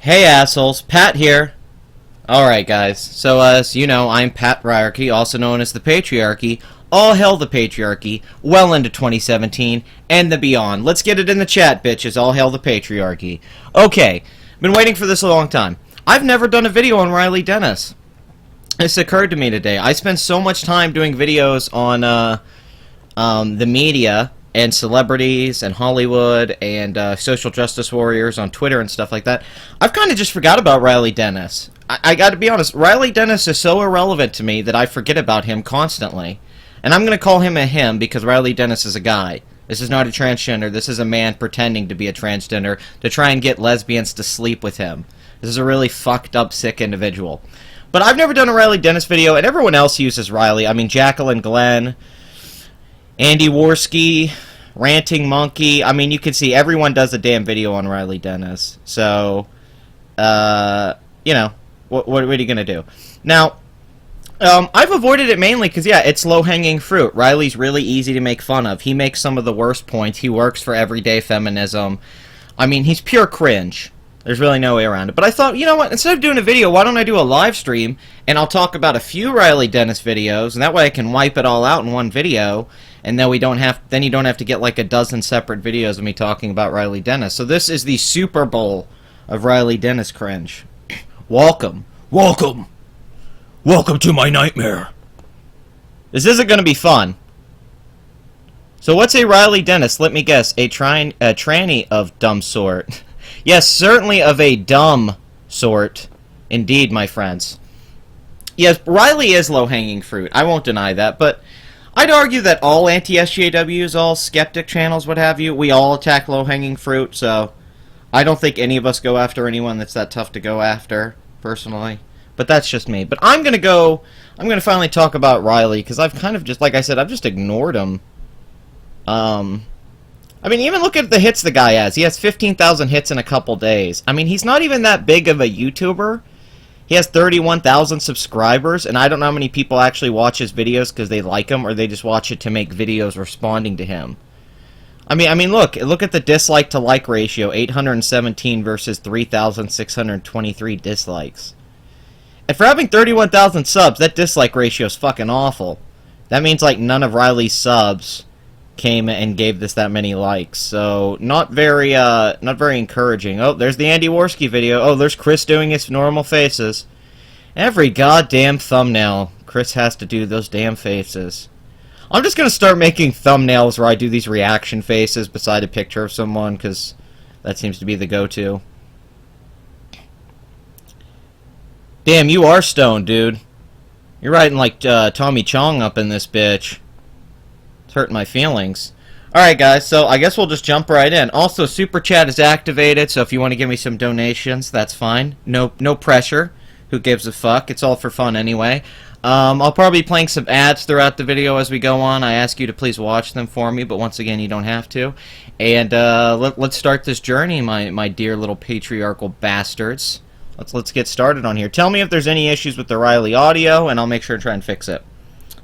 Hey assholes, Pat here. Alright guys, so as you know, I'm Patriarchy, also known as the Patriarchy. All hail the Patriarchy, well into 2017, and the beyond. Let's get it in the chat, bitches. All hail the Patriarchy. Okay, been waiting for this a long time. I've never done a video on Riley Dennis. This occurred to me today. I spend so much time doing videos on the media and celebrities and Hollywood and social justice warriors on Twitter and stuff like that. I've kind of just forgot about Riley Dennis. I gotta be honest, Riley Dennis is so irrelevant to me that I forget about him constantly. And I'm gonna call him a him because Riley Dennis is a guy. This is not a transgender, this is a man pretending to be a transgender to try and get lesbians to sleep with him. This is a really fucked up, sick individual. But I've never done a Riley Dennis video, and everyone else uses Riley. I mean, Jacqueline Glenn, Andy Worski, Ranting Monkey. I mean, you can see everyone does a damn video on Riley Dennis. So, you know, what are you going to do? Now, I've avoided it mainly because, yeah, it's low-hanging fruit. Riley's really easy to make fun of. He makes some of the worst points. He works for everyday feminism. I mean, he's pure cringe. There's really no way around it. But I thought, you know what, instead of doing a video, why don't I do a live stream, and I'll talk about a few Riley Dennis videos, and that way I can wipe it all out in one video, and then you don't have to get like a dozen separate videos of me talking about Riley Dennis. So this is the Super Bowl of Riley Dennis cringe. Welcome. Welcome. Welcome to my nightmare. This isn't going to be fun. So what's a Riley Dennis? Let me guess. A tranny of dumb sort. Yes, certainly of a dumb sort. Indeed, my friends. Yes, Riley is low-hanging fruit. I won't deny that, but I'd argue that all anti-SJWs, all skeptic channels, what have you, we all attack low-hanging fruit, so I don't think any of us go after anyone that's that tough to go after, personally. But that's just me. But I'm gonna finally talk about Riley, because I've kind of just, like I said, I've just ignored him. I mean, even look at the hits the guy has. He has 15,000 hits in a couple days. I mean, he's not even that big of a YouTuber. He has 31,000 subscribers, and I don't know how many people actually watch his videos because they like him, or they just watch it to make videos responding to him. I mean, look at the dislike to like ratio, 817 versus 3,623 dislikes. And for having 31,000 subs, that dislike ratio is fucking awful. That means, like, none of Riley's subs came and gave this that many likes, so not very encouraging. Oh, there's the Andy Worski video. Oh, there's Chris doing his normal faces. Every goddamn thumbnail, Chris has to do those damn faces. I'm just gonna start making thumbnails where I do these reaction faces beside a picture of someone, because that seems to be the go-to. Damn, you are stoned, dude. You're writing like Tommy Chong up in this bitch. Hurting my feelings. Alright guys, so I guess we'll just jump right in. Also, Super Chat is activated, so if you want to give me some donations, that's fine. No pressure. Who gives a fuck? It's all for fun anyway. I'll probably be playing some ads throughout the video as we go on. I ask you to please watch them for me, but once again, you don't have to. And let's start this journey, my dear little patriarchal bastards. Let's get started on here. Tell me if there's any issues with the Riley audio, and I'll make sure to try and fix it.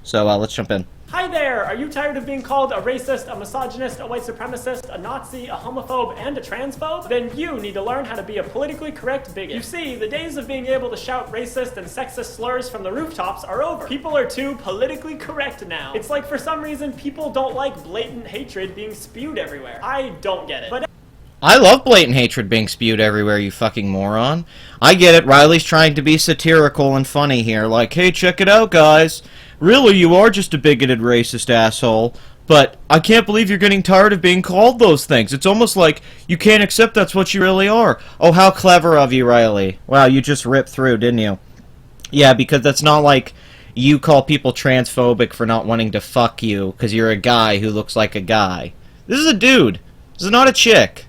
So let's jump in. Hi there! Are you tired of being called a racist, a misogynist, a white supremacist, a Nazi, a homophobe, and a transphobe? Then you need to learn how to be a politically correct bigot. You see, the days of being able to shout racist and sexist slurs from the rooftops are over. People are too politically correct now. It's like for some reason people don't like blatant hatred being spewed everywhere. I don't get it. But I love blatant hatred being spewed everywhere, you fucking moron. I get it, Riley's trying to be satirical and funny here, like, hey, check it out, guys. Really, you are just a bigoted racist asshole, but I can't believe you're getting tired of being called those things. It's almost like you can't accept that's what you really are. Oh, how clever of you, Riley. Wow, you just ripped through, didn't you? Yeah, because that's not like you call people transphobic for not wanting to fuck you because you're a guy who looks like a guy. This is a dude. This is not a chick.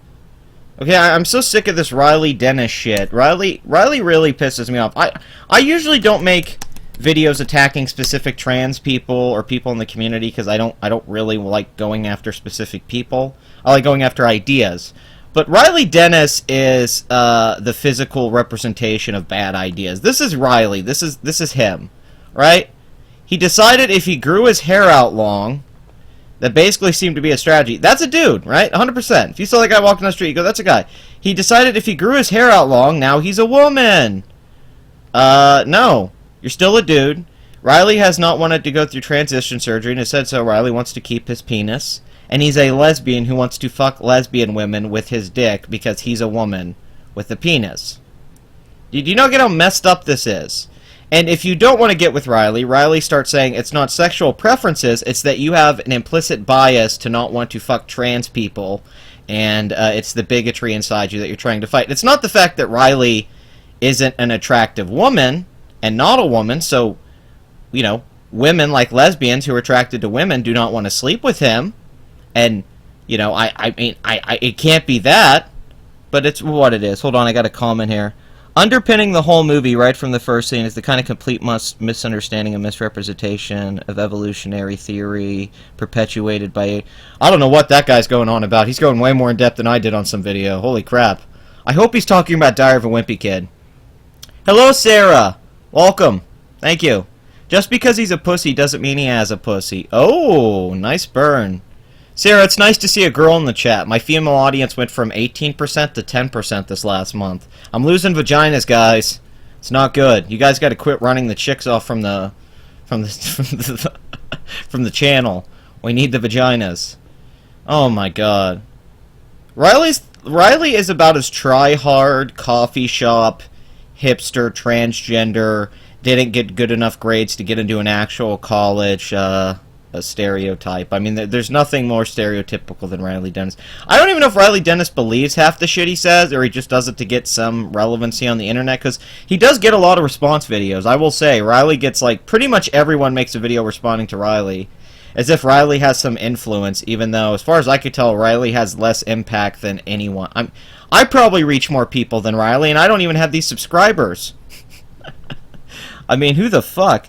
Okay, I'm so sick of this Riley Dennis shit. Riley really pisses me off. I usually don't make videos attacking specific trans people or people in the community because I don't really like going after specific people. I like going after ideas. But Riley Dennis is the physical representation of bad ideas. This is Riley. This is him, right? He decided if he grew his hair out long, that basically seemed to be a strategy. That's a dude, right? 100%. If you saw that guy walking down the street, you go, that's a guy. He decided if he grew his hair out long, now he's a woman. No. You're still a dude. Riley has not wanted to go through transition surgery and has said so. Riley wants to keep his penis. And he's a lesbian who wants to fuck lesbian women with his dick because he's a woman with a penis. Do you not get how messed up this is? And if you don't want to get with Riley, Riley starts saying it's not sexual preferences, it's that you have an implicit bias to not want to fuck trans people, and it's the bigotry inside you that you're trying to fight. It's not the fact that Riley isn't an attractive woman, and not a woman, so, you know, women like lesbians who are attracted to women do not want to sleep with him, and, you know, I mean, it can't be that, but it's what it is. Hold on, I got a comment here. Underpinning the whole movie right from the first scene is the kind of complete misunderstanding and misrepresentation of evolutionary theory perpetuated by... I don't know what that guy's going on about. He's going way more in depth than I did on some video. Holy crap. I hope he's talking about Diary of a Wimpy Kid. Hello, Sarah. Welcome. Thank you. Just because he's a pussy doesn't mean he has a pussy. Oh, nice burn. Sarah, it's nice to see a girl in the chat. My female audience went from 18% to 10% this last month. I'm losing vaginas, guys. It's not good. You guys got to quit running the chicks off from the from the channel. We need the vaginas. Oh my god. Riley is about as try-hard, coffee shop, hipster, transgender, didn't get good enough grades to get into an actual college, a stereotype. I mean, there's nothing more stereotypical than Riley Dennis. I don't even know if Riley Dennis believes half the shit he says, or he just does it to get some relevancy on the internet, because he does get a lot of response videos. I will say, Riley gets, like, pretty much everyone makes a video responding to Riley, as if Riley has some influence, even though, as far as I could tell, Riley has less impact than anyone. I probably reach more people than Riley, and I don't even have these subscribers. I mean, who the fuck?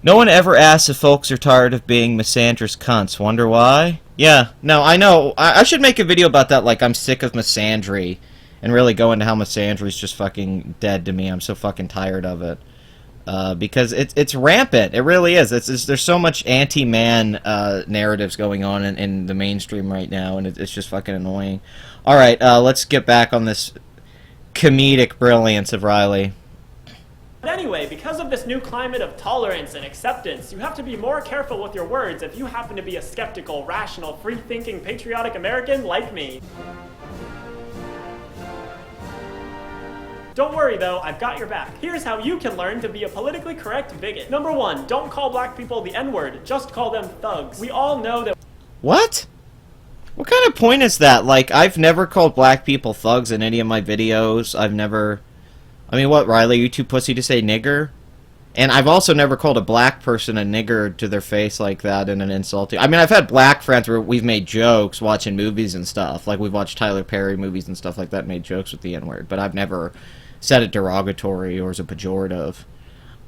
No one ever asks if folks are tired of being misandrous cunts. Wonder why? Yeah, no, I know. I should make a video about that, like, I'm sick of misandry, and really go into how misandry is just fucking dead to me. I'm so fucking tired of it. Because it's rampant. It really is. There's so much anti-man narratives going on in the mainstream right now, and it's just fucking annoying. Alright, let's get back on this comedic brilliance of Riley. But anyway, because of this new climate of tolerance and acceptance, you have to be more careful with your words if you happen to be a skeptical, rational, free-thinking, patriotic American like me. Don't worry though, I've got your back. Here's how you can learn to be a politically correct bigot. Number 1, don't call black people the N-word, just call them thugs. We all know that— What? What kind of point is that? Like, I've never called black people thugs in any of my videos. I've never... I mean, what, Riley, you too pussy to say nigger? And I've also never called a black person a nigger to their face like that in an insulting... I mean, I've had black friends where we've made jokes watching movies and stuff. Like, we've watched Tyler Perry movies and stuff like that, made jokes with the N-word. But I've never said it derogatory or as a pejorative.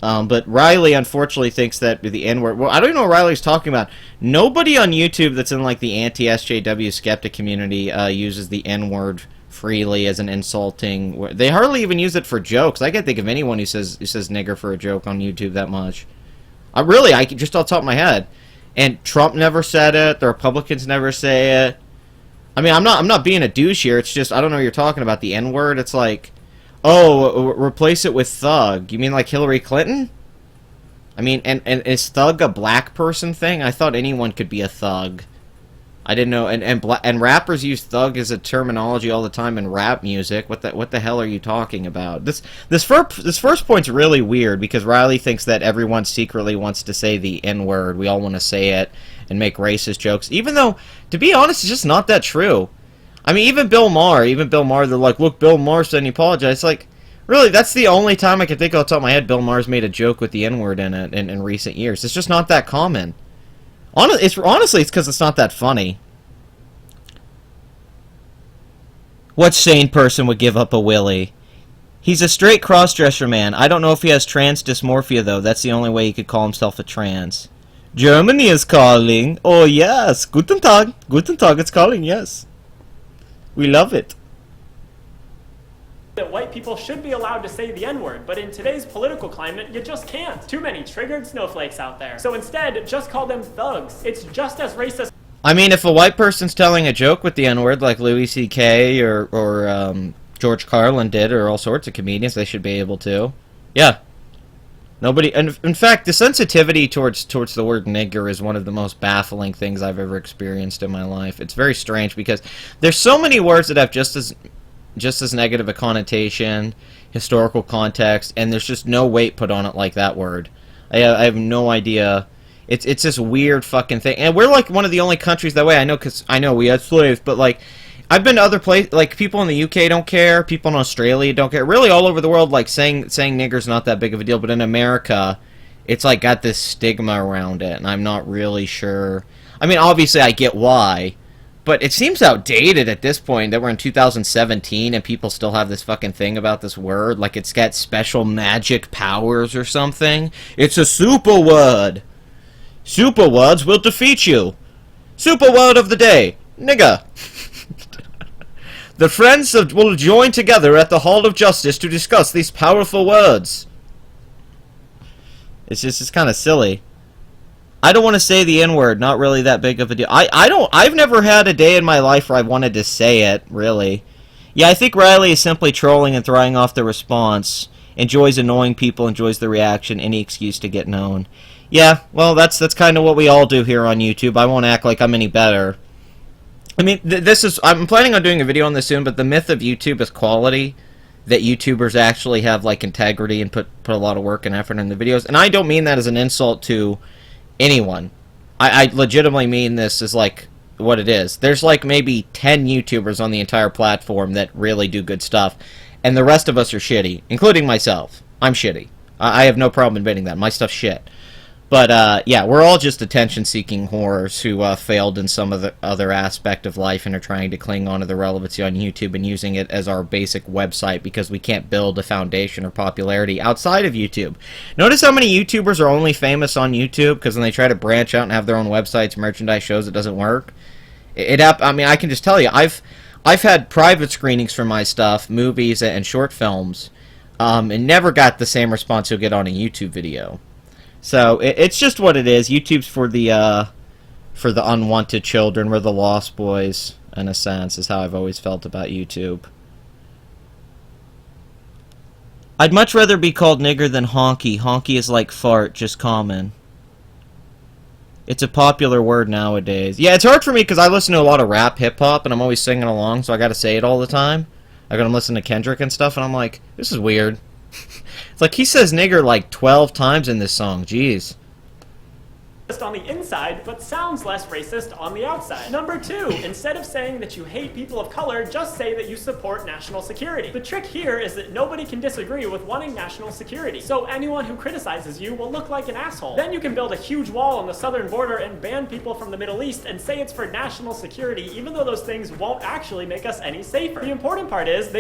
But Riley, unfortunately, thinks that the N-word... Well, I don't even know what Riley's talking about. Nobody on YouTube that's in, like, the anti-SJW skeptic community uses the N-word freely as an insulting... They hardly even use it for jokes. I can't think of anyone who says nigger for a joke on YouTube that much. I just off the top of my head. And Trump never said it. The Republicans never say it. I mean, I'm not being a douche here. It's just, I don't know what you're talking about. The N-word, it's like, oh, replace it with thug. You mean like Hillary Clinton? I mean, and is thug a black person thing? I thought anyone could be a thug. I didn't know, and rappers use thug as a terminology all the time in rap music. What the hell are you talking about? This first point's really weird because Riley thinks that everyone secretly wants to say the N-word. We all want to say it and make racist jokes, even though, to be honest, it's just not that true. I mean, even Bill Maher, they're like, look, Bill Maher said he apologized. It's like, really, that's the only time I can think off the top of my head Bill Maher's made a joke with the N-word in it in recent years. It's just not that common. Honestly, it's because it's not that funny. What sane person would give up a willy? He's a straight cross-dresser man. I don't know if he has trans dysmorphia, though. That's the only way he could call himself a trans. Germany is calling. Oh, yes. Guten Tag. Guten Tag, it's calling, yes. We love it. that white people should be allowed to say the N-word, but in today's political climate, you just can't. Too many triggered snowflakes out there. So instead, just call them thugs. It's just as racist. I mean, if a white person's telling a joke with the N-word, like Louis C.K. or George Carlin did, or all sorts of comedians, they should be able to. Yeah. Nobody, and in fact, the sensitivity towards the word nigger is one of the most baffling things I've ever experienced in my life. It's very strange because there's so many words that have just as negative a connotation, historical context, and there's just no weight put on it like that word. I have no idea. It's this weird fucking thing, and we're like one of the only countries that way. I know, because I know we had slaves, but like, I've been to other places, like people in the UK don't care, people in Australia don't care, really all over the world, like saying nigger's not that big of a deal, but in America, it's like got this stigma around it, and I'm not really sure. I mean, obviously I get why, but it seems outdated at this point that we're in 2017 and people still have this fucking thing about this word, like it's got special magic powers or something. It's a super word. Super words will defeat you. Super word of the day, nigger. The friends will join together at the Hall of Justice to discuss these powerful words. It's kind of silly. I don't want to say the N-word, not really that big of a deal. I've never had a day in my life where I wanted to say it, really. Yeah, I think Riley is simply trolling and throwing off the response. Enjoys annoying people, enjoys the reaction, any excuse to get known. Yeah, well, that's kind of what we all do here on YouTube. I won't act like I'm any better. I mean, I'm planning on doing a video on this soon, but the myth of YouTube is quality. That YouTubers actually have, like, integrity and put a lot of work and effort in the videos. And I don't mean that as an insult to anyone. I legitimately mean this as, like, what it is. There's, like, maybe 10 YouTubers on the entire platform that really do good stuff. And the rest of us are shitty, including myself. I'm shitty. I have no problem admitting that. My stuff's shit. But, yeah, we're all just attention-seeking whores who failed in some other aspect of life and are trying to cling on to the relevancy on YouTube and using it as our basic website because we can't build a foundation or popularity outside of YouTube. Notice how many YouTubers are only famous on YouTube because when they try to branch out and have their own websites, merchandise, shows, it doesn't work. I mean, I can just tell you, I've had private screenings for my stuff, movies and short films, and never got the same response you'll get on a YouTube video. So it's just what it is. YouTube's for the unwanted children. We're the lost boys, in a sense, is how I've always felt about YouTube. I'd much rather be called nigger than honky. Honky is like fart, just common. It's a popular word nowadays. Yeah, it's hard for me because I listen to a lot of rap, hip-hop, and I'm always singing along, so I gotta say it all the time. Like when I'm listening to Kendrick and stuff, and I'm like, this is weird. It's like he says nigger like 12 times in this song. Jeez. On the inside, but sounds less racist on the outside. Number 2, instead of saying that you hate people of color, just say that you support national security. The trick here is that nobody can disagree with wanting national security, so anyone who criticizes you will look like an asshole. Then you can build a huge wall on the southern border and ban people from the Middle East and say it's for national security, even though those things won't actually make us any safer. The important part is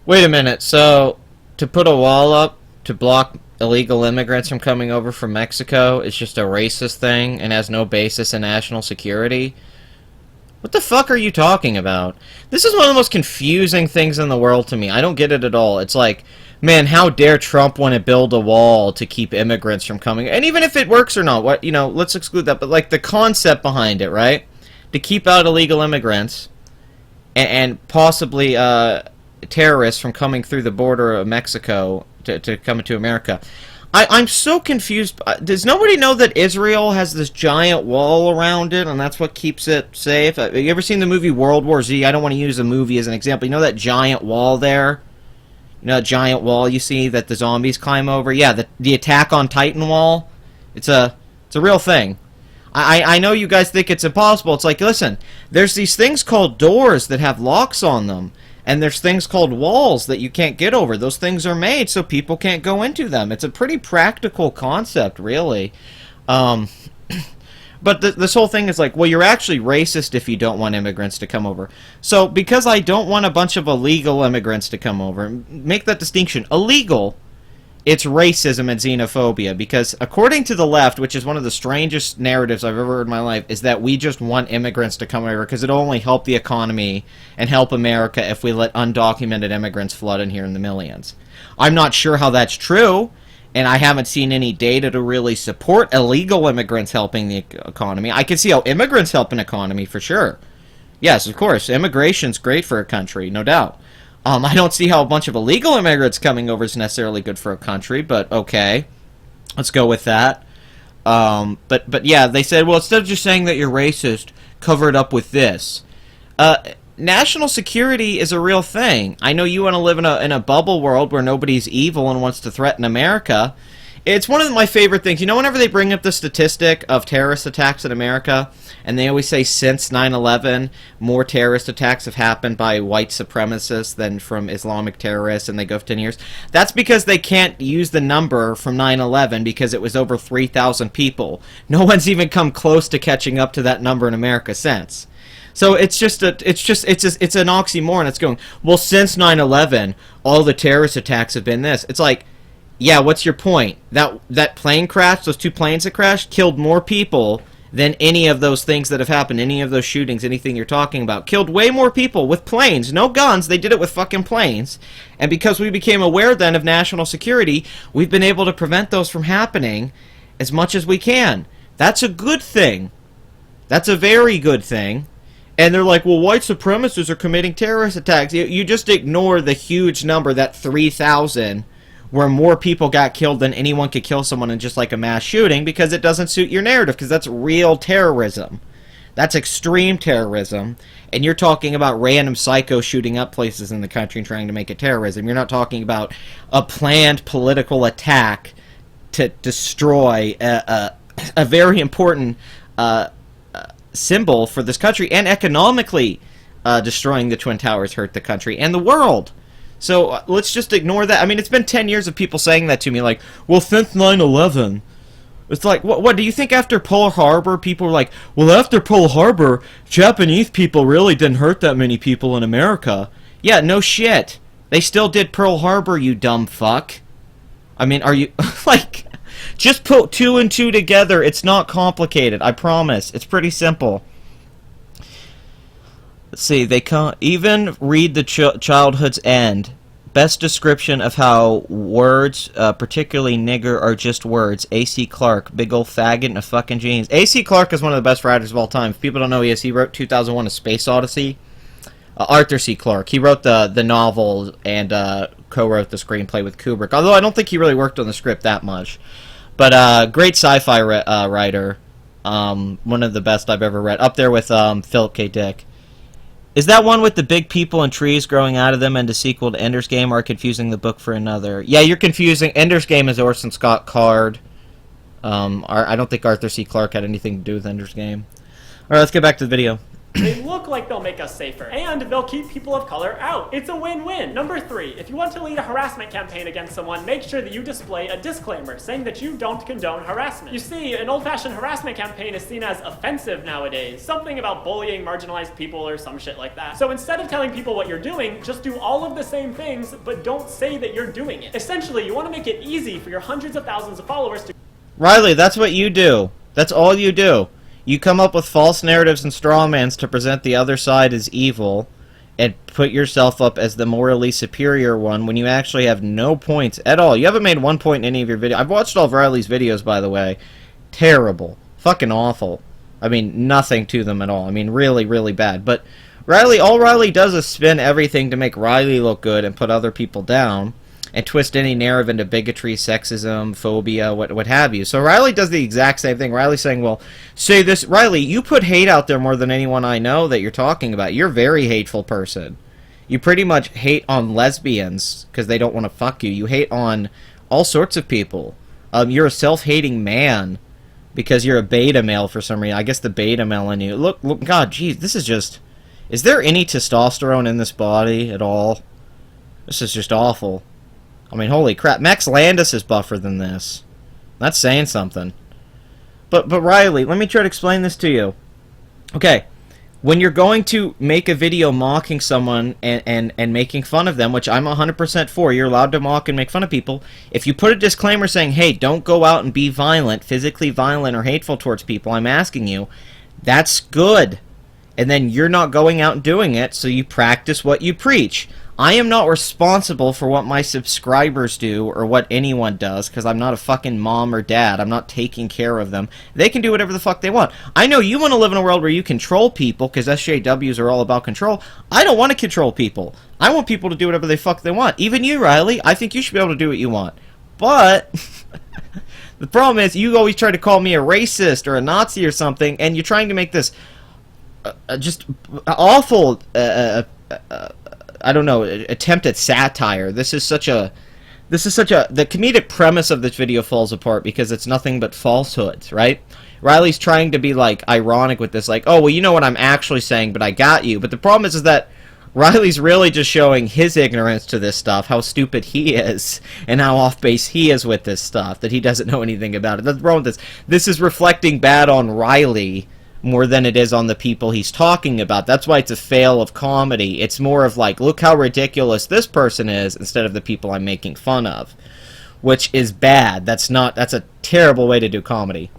Wait a minute, so to put a wall up to block illegal immigrants from coming over from Mexico is just a racist thing and has no basis in national security? What the fuck are you talking about? This is one of the most confusing things in the world to me. I don't get it at all. It's like, man, how dare Trump want to build a wall to keep immigrants from coming? And even if it works or not, what, you know, let's exclude that. But like the concept behind it, right? To keep out illegal immigrants and possibly terrorists from coming through the border of Mexico to come into America. I'm so confused. Does nobody know that Israel has this giant wall around it, and that's what keeps it safe? Have you ever seen the movie World War Z? I don't want to use a movie as an example. You know that giant wall there? You know that giant wall you see that the zombies climb over? Yeah, the Attack on Titan wall. It's a real thing. I know you guys think it's impossible. It's like, listen, there's these things called doors that have locks on them. And there's things called walls that you can't get over. Those things are made so people can't go into them. It's a pretty practical concept, really. But this whole thing is like, well, you're actually racist if you don't want immigrants to come over. So because I don't want a bunch of illegal immigrants to come over, make that distinction. Illegal it's racism and xenophobia, because according to the left, which is one of the strangest narratives I've ever heard in my life, is that we just want immigrants to come over because it'll only help the economy and help America if we let undocumented immigrants flood in here in the millions. I'm not sure how that's true, and I haven't seen any data to really support illegal immigrants helping the economy. I can see how immigrants help an economy, for sure. Yes, of course, immigration's great for a country, no doubt. I don't see how a bunch of illegal immigrants coming over is necessarily good for a country, but okay. Let's go with that. But yeah, they said, well, instead of just saying that you're racist, cover it up with this. National security is a real thing. I know you want to live in a bubble world where nobody's evil and wants to threaten America. It's one of my favorite things. You know, whenever they bring up the statistic of terrorist attacks in America, and they always say since 9/11, more terrorist attacks have happened by white supremacists than from Islamic terrorists, and they go for 10 years. That's because they can't use the number from 9/11 because it was over 3,000 people. No one's even come close to catching up to that number in America since. So it's an oxymoron. It's going, well, since 9/11, all the terrorist attacks have been this. It's like, yeah, what's your point? That plane crash, those two planes that crashed, killed more people than any of those things that have happened, any of those shootings, anything you're talking about. Killed way more people with planes, no guns, they did it with fucking planes. And because we became aware then of national security, we've been able to prevent those from happening as much as we can. That's a good thing. That's a very good thing. And they're like, well, white supremacists are committing terrorist attacks. You just ignore the huge number, that 3,000, where more people got killed than anyone could kill someone in just like a mass shooting, because it doesn't suit your narrative, because that's real terrorism. That's extreme terrorism. And you're talking about random psychos shooting up places in the country and trying to make it terrorism. You're not talking about a planned political attack to destroy a very important symbol for this country, and economically destroying the Twin Towers hurt the country and the world. So let's just ignore that. I mean, it's been 10 years of people saying that to me, like, well, since 9/11, it's like, what do you think after Pearl Harbor, people were like, well, after Pearl Harbor, Japanese people really didn't hurt that many people in America. Yeah, no shit. They still did Pearl Harbor, you dumb fuck. I mean, are you, like, just put 2 and 2 together. It's not complicated, I promise. It's pretty simple. Let's see, they can't even read the childhood's end. Best description of how words, particularly nigger, are just words. A.C. Clarke, big ol' faggot and a fucking genius. A.C. Clarke is one of the best writers of all time. If people don't know who he is, he wrote 2001: A Space Odyssey. Arthur C. Clarke. He wrote the novel and co-wrote the screenplay with Kubrick. Although I don't think he really worked on the script that much. But great sci-fi writer. One of the best I've ever read. Up there with Philip K. Dick. Is that one with the big people and trees growing out of them and a sequel to Ender's Game, or confusing the book for another? Yeah, you're confusing. Ender's Game is Orson Scott Card. I don't think Arthur C. Clarke had anything to do with Ender's Game. Alright, let's get back to the video. They look like they'll make us safer, and they'll keep people of color out. It's a win-win. Number 3, if you want to lead a harassment campaign against someone, make sure that you display a disclaimer saying that you don't condone harassment. You see, an old-fashioned harassment campaign is seen as offensive nowadays, something about bullying marginalized people or some shit like that. So instead of telling people what you're doing, just do all of the same things, but don't say that you're doing it. Essentially, you want to make it easy for your hundreds of thousands of followers to— Riley, that's what you do. That's all you do. You come up with false narratives and strawmans to present the other side as evil and put yourself up as the morally superior one when you actually have no points at all. You haven't made one point in any of your videos. I've watched all of Riley's videos, by the way. Terrible. Fucking awful. I mean, nothing to them at all. I mean, really, really bad. But Riley, all Riley does is spin everything to make Riley look good and put other people down, and twist any narrative into bigotry, sexism, phobia, what have you. So Riley does the exact same thing. Riley's saying, well, say this. Riley, you put hate out there more than anyone I know that you're talking about. You're a very hateful person. You pretty much hate on lesbians because they don't want to fuck you. You hate on all sorts of people. You're a self-hating man because you're a beta male for some reason. I guess the beta male in you. Look, God, geez, this is just... Is there any testosterone in this body at all? This is just awful. I mean, holy crap. Max Landis is buffer than this. That's saying something. But Riley, let me try to explain this to you. Okay. when you're going to make a video mocking someone and making fun of them, which I'm 100% for, you're allowed to mock and make fun of people, if you put a disclaimer saying, hey, don't go out and be violent, physically violent or hateful towards people, I'm asking you, that's good. And then you're not going out and doing it, so you practice what you preach. I am not responsible for what my subscribers do or what anyone does, because I'm not a fucking mom or dad. I'm not taking care of them. They can do whatever the fuck they want. I know you want to live in a world where you control people, because SJWs are all about control. I don't want to control people. I want people to do whatever the fuck they want. Even you, Riley. I think you should be able to do what you want. But the problem is, you always try to call me a racist or a Nazi or something, and you're trying to make this just awful I don't know, attempt at satire. The comedic premise of this video falls apart because it's nothing but falsehoods, right? Riley's trying to be, like, ironic with this, like, oh, well, you know what I'm actually saying, but I got you. But the problem is that Riley's really just showing his ignorance to this stuff, how stupid he is, and how off-base he is with this stuff, that he doesn't know anything about it. That's the problem with this. This is reflecting bad on Riley more than it is on the people he's talking about. That's why it's a fail of comedy. It's more of like, look how ridiculous this person is, instead of the people I'm making fun of. Which is bad. That's a terrible way to do comedy.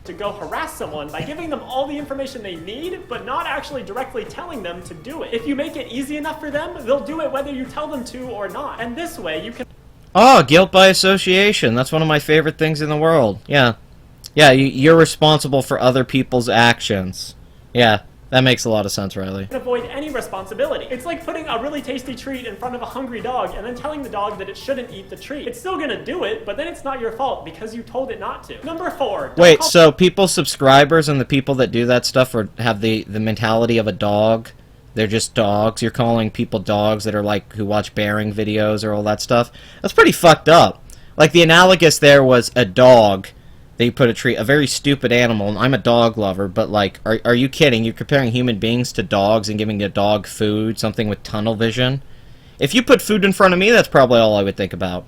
To go harass someone by giving them all the information they need, but not actually directly telling them to do it. If you make it easy enough for them, they'll do it whether you tell them to or not. And this way, you can... Oh, guilt by association. That's one of my favorite things in the world. Yeah. Yeah, you're responsible for other people's actions. Yeah, that makes a lot of sense, Riley. Avoid any responsibility. It's like putting a really tasty treat in front of a hungry dog and then telling the dog that it shouldn't eat the treat. It's still gonna do it, but then it's not your fault because you told it not to. Number 4. Wait, so people's subscribers and the people that do that stuff have the mentality of a dog? They're just dogs? You're calling people dogs that are like, who watch bearing videos or all that stuff? That's pretty fucked up. Like, the analogous there was a dog. They put a very stupid animal, and I'm a dog lover, but, like, are you kidding? You're comparing human beings to dogs and giving a dog food, something with tunnel vision? If you put food in front of me, that's probably all I would think about.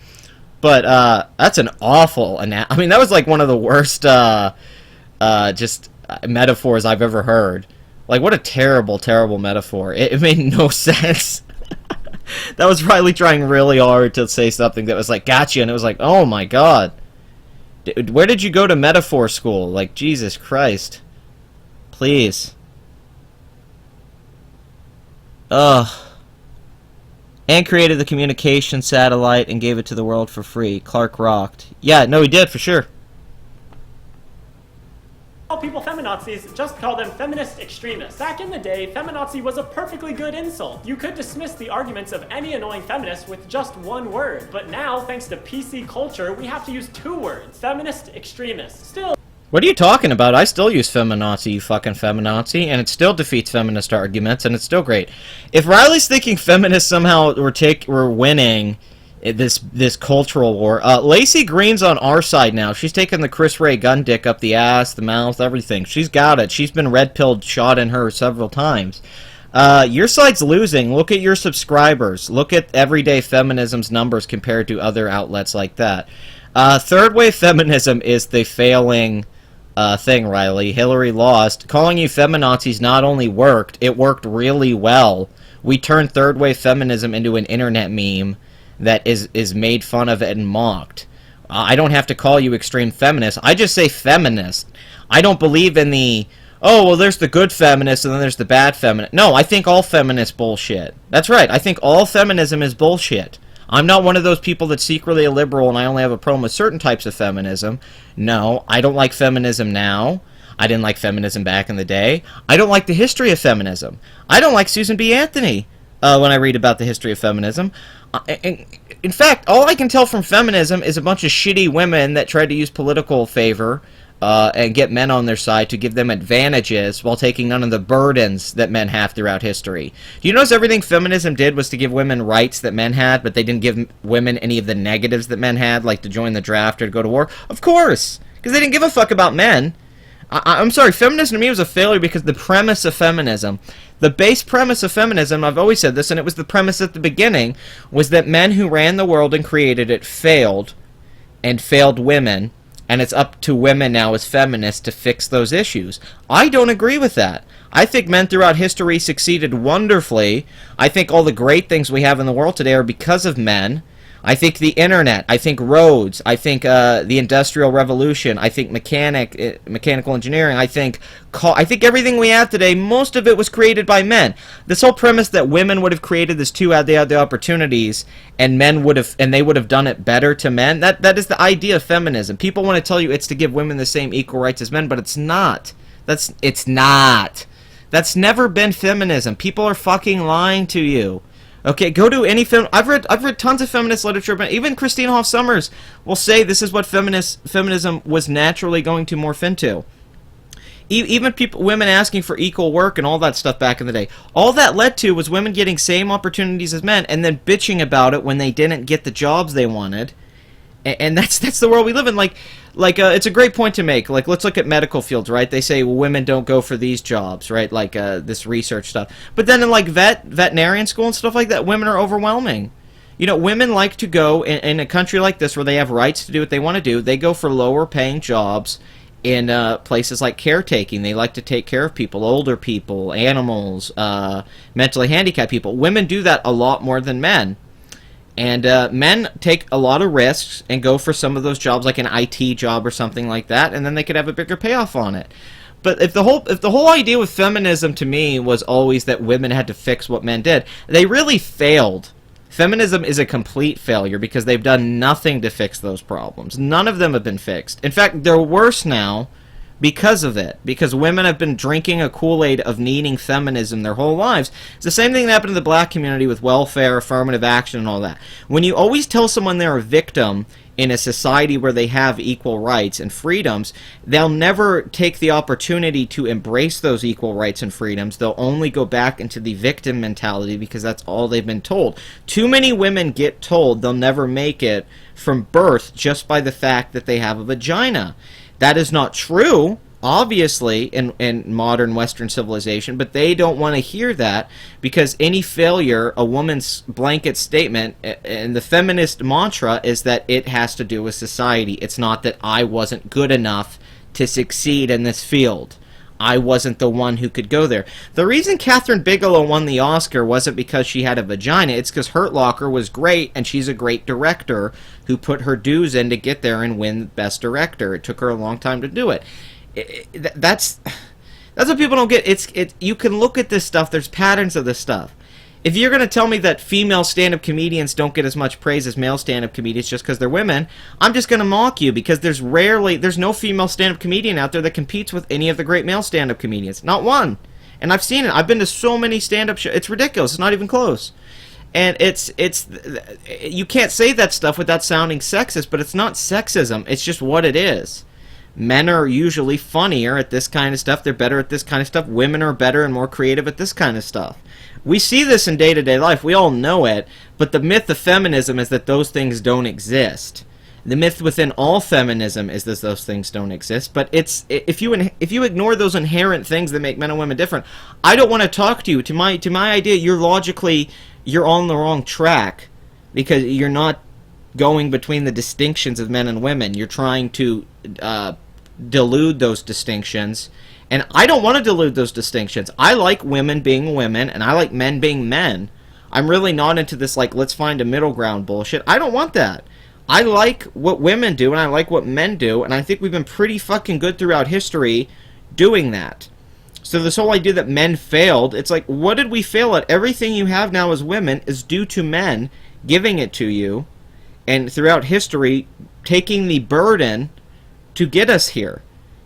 But, that's an awful... I mean, that was, like, one of the worst, just metaphors I've ever heard. Like, what a terrible, terrible metaphor. It made no sense. That was Riley trying really hard to say something that was like, gotcha, and it was like, oh my god. Where did you go to metaphor school? Like, Jesus Christ. Please. Ugh. And created the communication satellite and gave it to the world for free. Clark rocked. Yeah, no, he did, for sure. People feminazis, just call them feminist extremists. Back in the day, feminazi was a perfectly good insult. You could dismiss the arguments of any annoying feminist with just one word. But now, thanks to PC culture, we have to use 2 words. Feminist extremists. Still... What are you talking about? I still use feminazi, you fucking feminazi, and it still defeats feminist arguments, and it's still great. If Riley's thinking feminists somehow were winning this cultural war, Lacey Green's on our side now. She's taking the Chris Ray gun dick up the ass, the mouth, everything. She's got it. She's been red-pilled, shot in her several times. Your side's losing. Look at your subscribers. Look at Everyday Feminism's numbers compared to other outlets like that. Third wave feminism is the failing thing, Riley. Hillary lost. Calling you feminazis not only worked, it worked really well. We turned third wave feminism into an internet meme that is made fun of and mocked. I don't have to call you extreme feminist. I just say feminist. I don't believe in the, oh, well, there's the good feminist and then there's the bad feminist. No, I think all feminists bullshit. That's right. I think all feminism is bullshit. I'm not one of those people that's secretly a liberal and I only have a problem with certain types of feminism. No, I don't like feminism now. I didn't like feminism back in the day. I don't like the history of feminism. I don't like Susan B. Anthony when I read about the history of feminism. In fact, all I can tell from feminism is a bunch of shitty women that tried to use political favor and get men on their side to give them advantages while taking none of the burdens that men have throughout history. Do you notice everything feminism did was to give women rights that men had, but they didn't give women any of the negatives that men had, like to join the draft or to go to war? Of course! Because they didn't give a fuck about men. I'm sorry, feminism to me was a failure because the premise of feminism, the base premise of feminism, I've always said this, and it was the premise at the beginning, was that men who ran the world and created it failed, and failed women, and it's up to women now as feminists to fix those issues. I don't agree with that. I think men throughout history succeeded wonderfully. I think all the great things we have in the world today are because of men. I think the internet, I think roads, I think the Industrial Revolution, I think mechanical engineering, I think everything we have today, most of it was created by men. This whole premise that women would have created this too, had they had the opportunities, and they would have done it better to men, that is the idea of feminism. People want to tell you it's to give women the same equal rights as men, but it's not. It's not. That's never been feminism. People are fucking lying to you. Okay, go to any film. I've read tons of feminist literature, but even Christina Hoff Sommers will say this is what feminism was naturally going to morph into. Even women asking for equal work and all that stuff back in the day. All that led to was women getting same opportunities as men, and then bitching about it when they didn't get the jobs they wanted. And that's the world we live in. Like it's a great point to make. Like, let's look at medical fields, right? They say, well, women don't go for these jobs, right? Like this research stuff. But then in like veterinarian school and stuff like that, women are overwhelming. You know, women like to go in a country like this where they have rights to do what they want to do. They go for lower paying jobs in places like caretaking. They like to take care of people, older people, animals, mentally handicapped people. Women do that a lot more than men. And men take a lot of risks and go for some of those jobs, like an IT job or something like that, and then they could have a bigger payoff on it. But if the whole idea with feminism to me was always that women had to fix what men did, they really failed. Feminism is a complete failure because they've done nothing to fix those problems. None of them have been fixed. In fact, they're worse now because of it. Because women have been drinking a Kool-Aid of needing feminism their whole lives. It's the same thing that happened to the black community with welfare, affirmative action, and all that. When you always tell someone they're a victim in a society where they have equal rights and freedoms, they'll never take the opportunity to embrace those equal rights and freedoms. They'll only go back into the victim mentality because that's all they've been told. Too many women get told they'll never make it from birth just by the fact that they have a vagina. That is not true, obviously, in modern Western civilization, but they don't want to hear that because any failure, a woman's blanket statement, and the feminist mantra is that it has to do with society. It's not that I wasn't good enough to succeed in this field. I wasn't the one who could go there. The reason Catherine Bigelow won the Oscar wasn't because she had a vagina. It's because Hurt Locker was great, and she's a great director who put her dues in to get there and win Best Director. It took her a long time to do it. That's what people don't get. You can look at this stuff. There's patterns of this stuff. If you're going to tell me that female stand-up comedians don't get as much praise as male stand-up comedians just because they're women, I'm just going to mock you because there's no female stand-up comedian out there that competes with any of the great male stand-up comedians. Not one. And I've seen it. I've been to so many stand-up shows. It's ridiculous. It's not even close. And you can't say that stuff without sounding sexist, but it's not sexism. It's just what it is. Men are usually funnier at this kind of stuff. They're better at this kind of stuff. Women are better and more creative at this kind of stuff. We see this in day-to-day life. We all know it. But the myth of feminism is that those things don't exist. The myth within all feminism is that those things don't exist. But if you ignore those inherent things that make men and women different, I don't want to talk to you. To my idea, you're on the wrong track because you're not going between the distinctions of men and women. You're trying to delude those distinctions. And I don't want to delude those distinctions. I like women being women, and I like men being men. I'm really not into this, like, let's find a middle ground bullshit. I don't want that. I like what women do, and I like what men do, and I think we've been pretty fucking good throughout history doing that. So this whole idea that men failed, it's like, what did we fail at? Everything you have now as women is due to men giving it to you, and throughout history, taking the burden to get us here.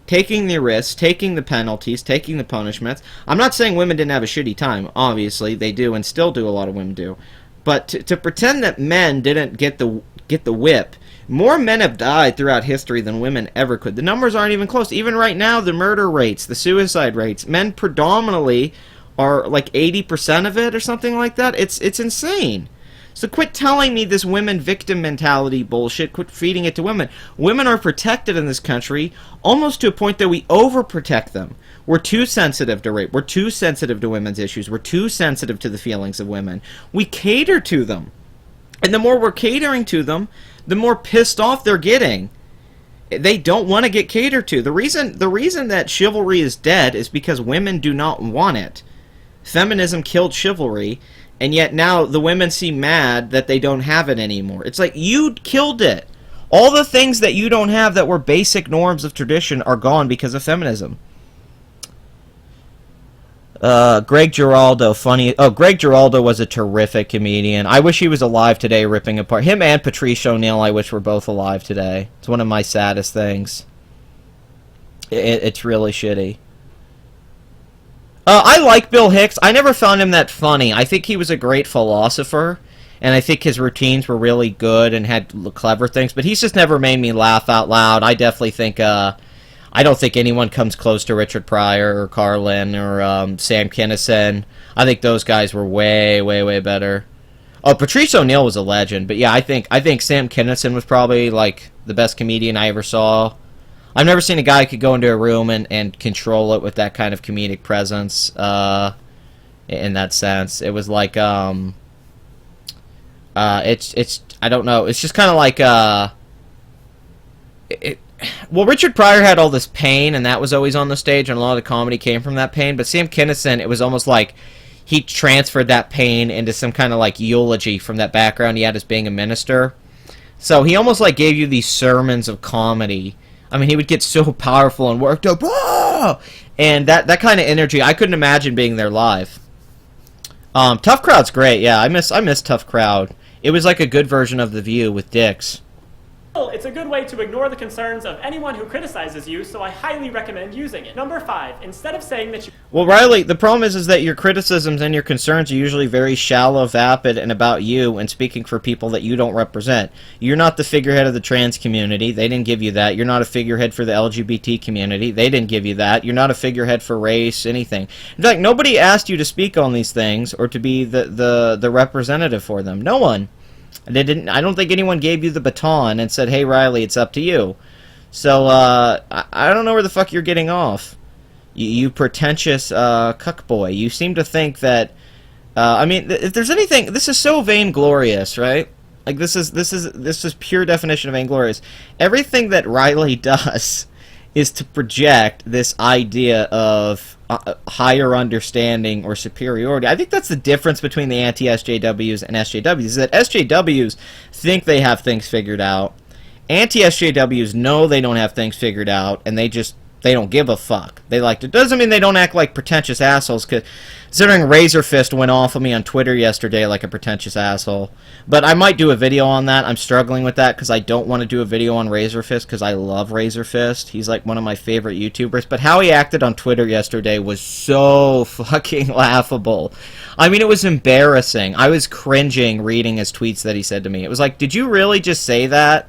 Taking the risks, taking the penalties, taking the punishments. I'm not saying women didn't have a shitty time. Obviously, they do, and still do. A lot of women do. But to pretend that men didn't get the whip, more men have died throughout history than women ever could. The numbers aren't even close. Even right now, the murder rates, the suicide rates, men predominantly are like 80% of it or something like that. It's insane. So quit telling me this women victim mentality bullshit. Quit feeding it to women. Women are protected in this country almost to a point that we overprotect them. We're too sensitive to rape. We're too sensitive to women's issues. We're too sensitive to the feelings of women. We cater to them. And the more we're catering to them, the more pissed off they're getting. They don't want to get catered to. The reason that chivalry is dead is because women do not want it. Feminism killed chivalry, and yet now the women seem mad that they don't have it anymore. It's like, you killed it. All the things that you don't have that were basic norms of tradition are gone because of feminism. Greg Giraldo, funny. Oh, Greg Giraldo was a terrific comedian. I wish he was alive today, ripping apart. Him and Patrice O'Neill, I wish were both alive today. It's one of my saddest things. It's really shitty. I like Bill Hicks. I never found him that funny. I think he was a great philosopher, and I think his routines were really good and had clever things, but he's just never made me laugh out loud. I definitely think, I don't think anyone comes close to Richard Pryor or Carlin or Sam Kinison. I think those guys were way, way, way better. Oh, Patrice O'Neill was a legend, but yeah, I think Sam Kinison was probably like the best comedian I ever saw. I've never seen a guy who could go into a room and control it with that kind of comedic presence. In that sense, it was like it's I don't know. It's just kind of like well, Richard Pryor had all this pain, and that was always on the stage, and a lot of the comedy came from that pain. But Sam Kinison, it was almost like he transferred that pain into some kind of like eulogy from that background he had as being a minister. So he almost like gave you these sermons of comedy. I mean, he would get so powerful and worked up, and that kind of energy, I couldn't imagine being there live. Tough Crowd's great, yeah. I miss Tough Crowd. It was like a good version of The View with dicks. It's a good way to ignore the concerns of anyone who criticizes you, so I highly recommend using it. Number 5, instead of saying that you... Well, Riley, the problem is that your criticisms and your concerns are usually very shallow, vapid, and about you, and speaking for people that you don't represent. You're not the figurehead of the trans community. They didn't give you that. You're not a figurehead for the LGBT community. They didn't give you that. You're not a figurehead for race, anything. In fact, nobody asked you to speak on these things or to be the representative for them. No one. They didn't. I don't think anyone gave you the baton and said, "Hey, Riley, it's up to you." So I don't know where the fuck you're getting off. You pretentious cuckboy. You seem to think that. I mean, if there's anything, this is so vainglorious, right? Like this is pure definition of vainglorious. Everything that Riley does is to project this idea of higher understanding or superiority. I think that's the difference between the anti-SJWs and SJWs, is that SJWs think they have things figured out. Anti-SJWs know they don't have things figured out, and they don't give a fuck. They like to. Doesn't mean they don't act like pretentious assholes, considering Razor Fist went off of me on Twitter yesterday like a pretentious asshole. But I might do a video on that. I'm struggling with that because I don't want to do a video on Razor Fist because I love Razor Fist. He's like one of my favorite YouTubers. But how he acted on Twitter yesterday was so fucking laughable. I mean, it was embarrassing. I was cringing reading his tweets that he said to me. It was like, did you really just say that?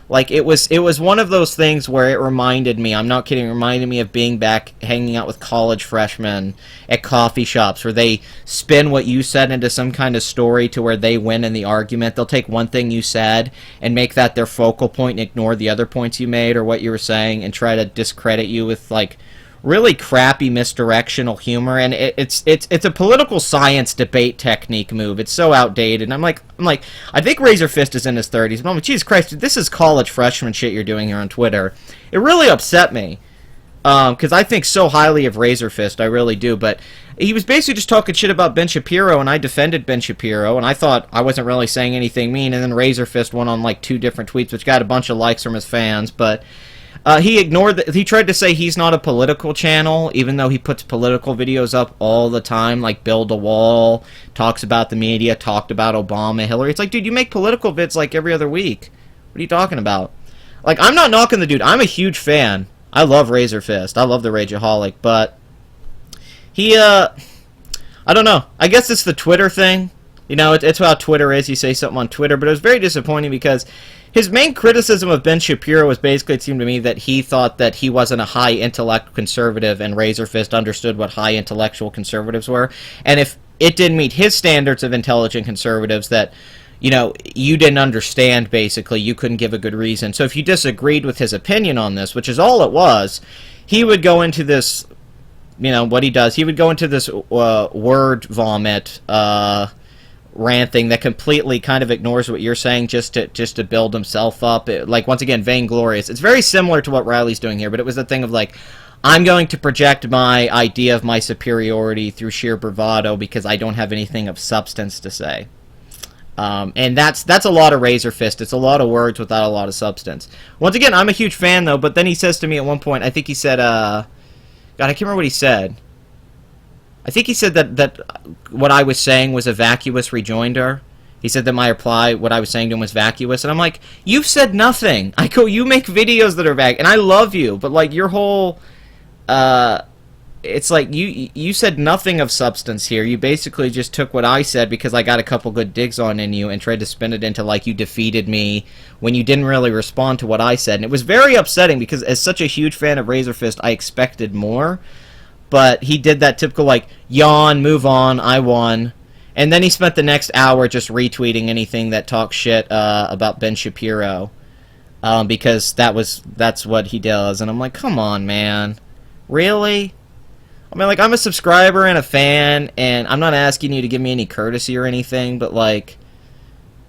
Like, it was one of those things where it reminded me, I'm not kidding, it reminded me of being back hanging out with college freshmen at coffee shops where they spin what you said into some kind of story to where they win in the argument. They'll take one thing you said and make that their focal point and ignore the other points you made or what you were saying and try to discredit you with, like, really crappy misdirectional humor, and it's a political science debate technique move. It's so outdated. And I'm like, I think Razor Fist is in his 30s, but I'm like, Jesus Christ, this is college freshman shit you're doing here on Twitter. It really upset me, because I think so highly of Razor Fist, I really do, but he was basically just talking shit about Ben Shapiro, and I defended Ben Shapiro, and I thought I wasn't really saying anything mean, and then Razor Fist went on like 2 different tweets, which got a bunch of likes from his fans, but he ignored he tried to say he's not a political channel, even though he puts political videos up all the time, like Build a Wall, talks about the media, talked about Obama, Hillary. It's like, dude, you make political vids like every other week. What are you talking about? Like, I'm not knocking the dude. I'm a huge fan. I love Razor Fist. I love the Rageaholic, but he, I don't know. I guess it's the Twitter thing. You know, it's how Twitter is. You say something on Twitter, but it was very disappointing because his main criticism of Ben Shapiro was basically, it seemed to me, that he thought that he wasn't a high intellect conservative and Razor Fist understood what high intellectual conservatives were. And if it didn't meet his standards of intelligent conservatives, that, you know, you didn't understand, basically. You couldn't give a good reason. So if you disagreed with his opinion on this, which is all it was, he would go into this, you know, what he does, he would go into this word vomit, ranting that completely kind of ignores what you're saying just to build himself up. Like, once again, vainglorious. It's very similar to what Riley's doing here, but it was the thing of, like, I'm going to project my idea of my superiority through sheer bravado because I don't have anything of substance to say. And that's a lot of razor fist. It's a lot of words without a lot of substance. Once again, I'm a huge fan, though, but then he says to me at one point, I think he said, God, I can't remember what he said. I think he said that what I was saying was a vacuous rejoinder. He said that my reply, what I was saying to him was vacuous. And I'm like, you've said nothing. I go, you make videos that are vague. And I love you, but, like, your whole... it's like you said nothing of substance here. You basically just took what I said because I got a couple good digs on in you and tried to spin it into like you defeated me when you didn't really respond to what I said. And it was very upsetting because as such a huge fan of Razor Fist, I expected more. But he did that typical like, yawn, move on, I won. And then he spent the next hour just retweeting anything that talks shit about Ben Shapiro. Because that's what he does. And I'm like, come on, man. Really? I mean, like, I'm a subscriber and a fan, and I'm not asking you to give me any courtesy or anything, but, like,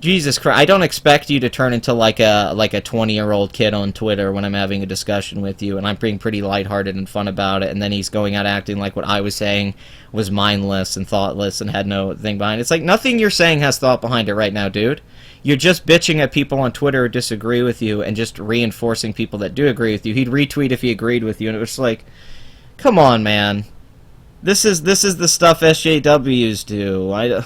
Jesus Christ, I don't expect you to turn into, like a 20-year-old kid on Twitter when I'm having a discussion with you, and I'm being pretty lighthearted and fun about it, and then he's going out acting like what I was saying was mindless and thoughtless and had no thing behind it. It's like, nothing you're saying has thought behind it right now, dude. You're just bitching at people on Twitter who disagree with you and just reinforcing people that do agree with you. He'd retweet if he agreed with you, and it was like... Come on, man. This is the stuff SJWs do.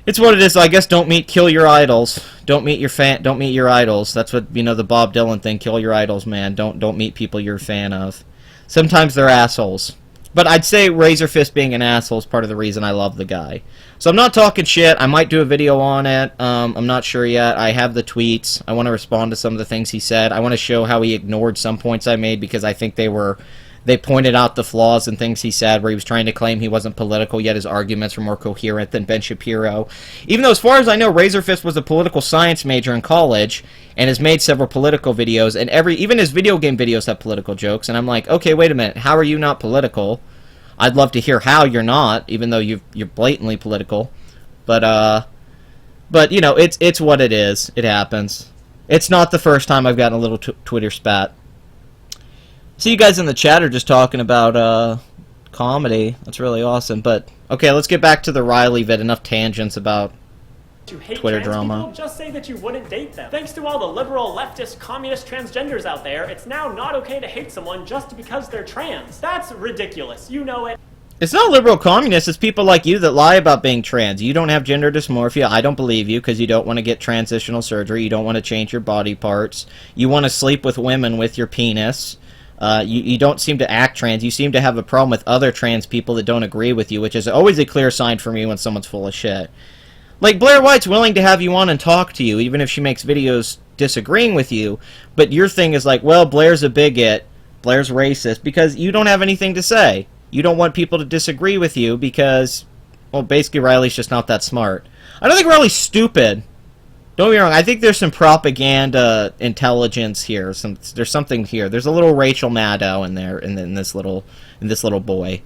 It's what it is. So I guess kill your idols. Don't meet your idols. That's what, you know, the Bob Dylan thing. Kill your idols, man. Don't meet people you're a fan of. Sometimes they're assholes. But I'd say Razor Fist being an asshole is part of the reason I love the guy. So I'm not talking shit. I might do a video on it. I'm not sure yet. I have the tweets. I want to respond to some of the things he said. I want to show how he ignored some points I made because I think they pointed out the flaws and things he said where he was trying to claim he wasn't political, yet his arguments were more coherent than Ben Shapiro. Even though, as far as I know, Razor Fist was a political science major in college and has made several political videos, and even his video game videos have political jokes, and I'm like, okay, wait a minute, how are you not political? I'd love to hear how you're not, even though you're blatantly political. But you know, it's what it is. It happens. It's not the first time I've gotten a little Twitter spat. See, you guys in the chat are just talking about comedy. That's really awesome. But okay, let's get back to the Riley vid. Enough tangents about Twitter drama. People, just say that you wouldn't date them. Thanks to all the liberal, leftist, communist transgenders out there, it's now not okay to hate someone just because they're trans. That's ridiculous. You know it. It's not liberal communists. It's people like you that lie about being trans. You don't have gender dysmorphia. I don't believe you because you don't want to get transitional surgery. You don't want to change your body parts. You want to sleep with women with your penis. You don't seem to act trans. You seem to have a problem with other trans people that don't agree with you, which is always a clear sign for me when someone's full of shit. Like, Blair White's willing to have you on and talk to you, even if she makes videos disagreeing with you, but your thing is like, well, Blair's a bigot, Blair's racist, because you don't have anything to say. You don't want people to disagree with you because, well, basically Riley's just not that smart. I don't think Riley's stupid. Don't get me wrong, I think there's some propaganda intelligence here. There's something here. There's a little Rachel Maddow in there, in this little boy.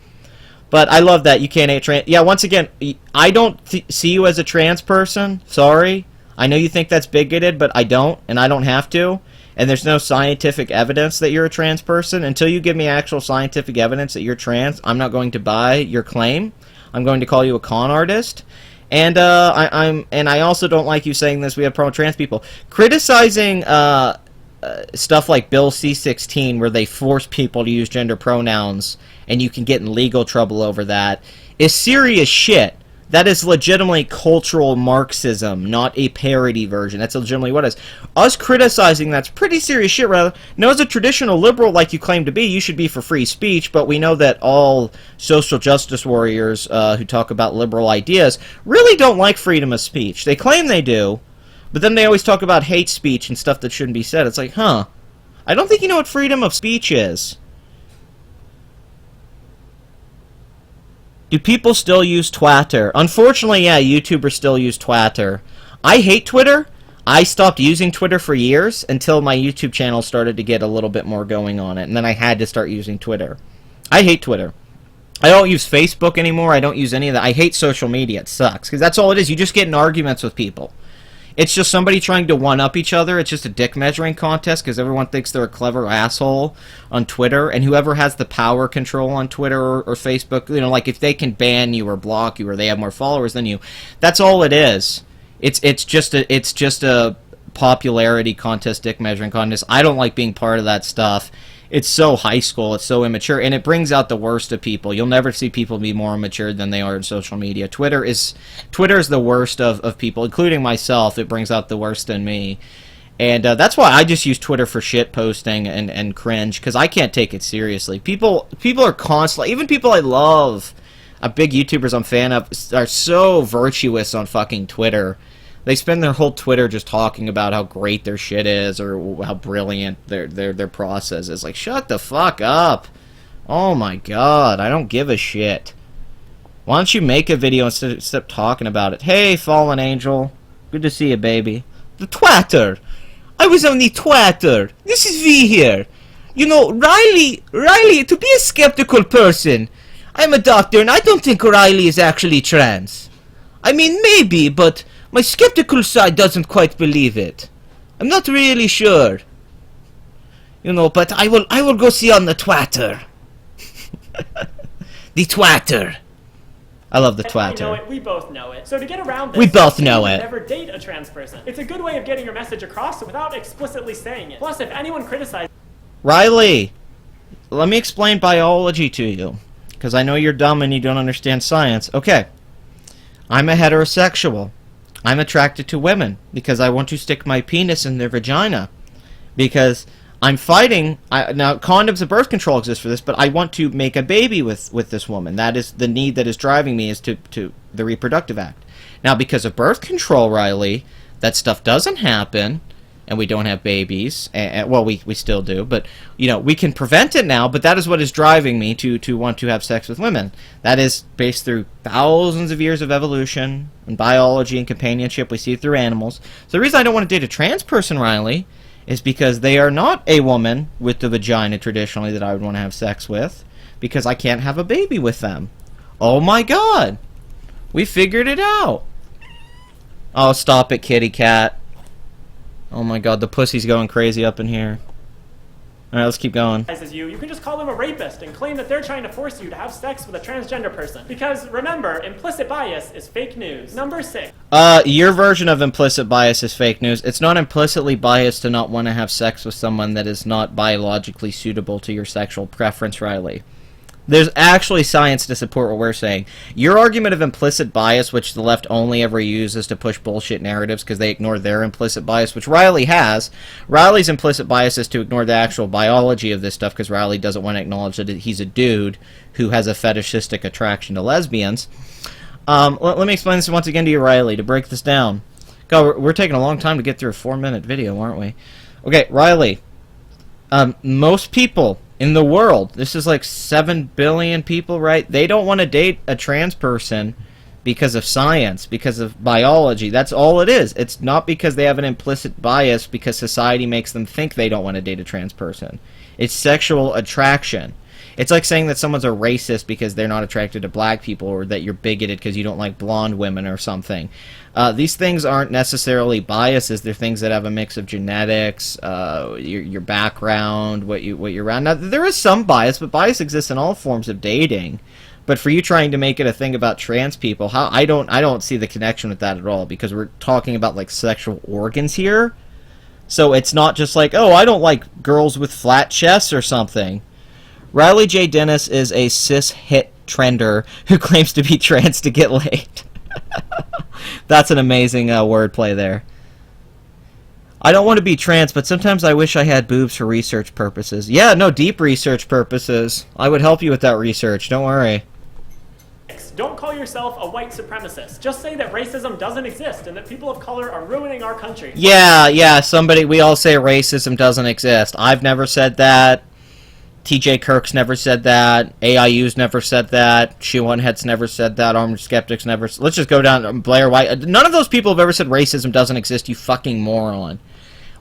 But I love that you can't hate trans. Yeah, once again, I don't see you as a trans person. Sorry. I know you think that's bigoted, but I don't, and I don't have to. And there's no scientific evidence that you're a trans person. Until you give me actual scientific evidence that you're trans, I'm not going to buy your claim. I'm going to call you a con artist. And I also don't like you saying this. We have problem with trans people criticizing stuff like Bill C-16, where they force people to use gender pronouns, and you can get in legal trouble over that. Is serious shit. That is legitimately cultural Marxism, not a parody version. That's legitimately what it is. Us criticizing that's pretty serious shit, rather. Now, as a traditional liberal like you claim to be, you should be for free speech, but we know that all social justice warriors who talk about liberal ideas really don't like freedom of speech. They claim they do, but then they always talk about hate speech and stuff that shouldn't be said. It's like, huh. I don't think you know what freedom of speech is. Do people still use Twitter? Unfortunately, yeah, YouTubers still use Twitter. I hate Twitter. I stopped using Twitter for years until my YouTube channel started to get a little bit more going on it, and then I had to start using Twitter. I hate Twitter. I don't use Facebook anymore. I don't use any of that. I hate social media. It sucks. Because that's all it is. You just get in arguments with people. It's just somebody trying to one-up each other. It's just a dick measuring contest because everyone thinks they're a clever asshole on Twitter. And whoever has the power control on Twitter or Facebook, you know, like if they can ban you or block you or they have more followers than you, that's all it is. It's just a popularity contest, dick measuring contest. I don't like being part of that stuff. It's so high school, it's so immature, and it brings out the worst of people. You'll never see people be more immature than they are in social media. Twitter is the worst of people, including myself. It brings out the worst in me. And that's why I just use Twitter for shit posting and cringe, because I can't take it seriously. People are constantly, even people I love, big YouTubers I'm a fan of, are so virtuous on fucking Twitter. They spend their whole Twitter just talking about how great their shit is or how brilliant their process is. Like, shut the fuck up. Oh my god, I don't give a shit. Why don't you make a video instead of talking about it? Hey, fallen angel. Good to see you, baby. The twatter. I was on the twatter. This is V here. You know, Riley, to be a skeptical person, I'm a doctor and I don't think Riley is actually trans. I mean, maybe, but my skeptical side doesn't quite believe it. I'm not really sure. You know, but I will go see on the twatter. The twatter. I love the twatter. I know it, we both know it. So to get around this, we both know it. Never date a trans person. It's a good way of getting your message across without explicitly saying it. Plus, if anyone criticizes... Riley, let me explain biology to you. Because I know you're dumb and you don't understand science. Okay. I'm a heterosexual. I'm attracted to women because I want to stick my penis in their vagina. Because I'm fighting... now, condoms and birth control exist for this, but I want to make a baby with this woman. That is the need that is driving me, is to the reproductive act. Now, because of birth control, Riley, that stuff doesn't happen, and we don't have babies. Well, we still do, but, you know, we can prevent it now, but that is what is driving me to want to have sex with women. That is based through thousands of years of evolution and biology and companionship we see through animals. So the reason I don't want to date a trans person, Riley, is because they are not a woman with the vagina traditionally that I would want to have sex with, because I can't have a baby with them. Oh my god! We figured it out! Oh, stop it, kitty cat. Oh my god, the pussy's going crazy up in here. Alright, let's keep going. You can just call them a rapist and claim that they're trying to force you to have sex with a transgender person. Because, remember, implicit bias is fake news. Number 6. Your version of implicit bias is fake news. It's not implicitly biased to not want to have sex with someone that is not biologically suitable to your sexual preference, Riley. There's actually science to support what we're saying. Your argument of implicit bias, which the left only ever uses to push bullshit narratives because they ignore their implicit bias, which Riley has. Riley's implicit bias is to ignore the actual biology of this stuff because Riley doesn't want to acknowledge that he's a dude who has a fetishistic attraction to lesbians. Let me explain this once again to you, Riley, to break this down. God, we're taking a long time to get through a 4-minute video, aren't we? Okay, Riley. Most people in the world, this is like 7 billion people, right? They don't want to date a trans person because of science, because of biology. That's all it is. It's not because they have an implicit bias because society makes them think they don't want to date a trans person. It's sexual attraction. It's like saying that someone's a racist because they're not attracted to black people, or that you're bigoted because you don't like blonde women or something. These things aren't necessarily biases. They're things that have a mix of genetics, your background, what you're around. Now, there is some bias, but bias exists in all forms of dating. But for you trying to make it a thing about trans people, I don't see the connection with that at all, because we're talking about like sexual organs here. So it's not just like, oh, I don't like girls with flat chests or something. Riley J. Dennis is a cis-hit trender who claims to be trans to get laid. That's an amazing wordplay there. I don't want to be trans, but sometimes I wish I had boobs for research purposes. Yeah, no, deep research purposes. I would help you with that research, don't worry. Don't call yourself a white supremacist. Just say that racism doesn't exist and that people of color are ruining our country. Yeah, we all say racism doesn't exist. I've never said that. TJ Kirk's never said that. AIU's never said that. Shoeonhead's never said that. Armed Skeptics never... Let's just go down. Blair White. None of those people have ever said racism doesn't exist, you fucking moron.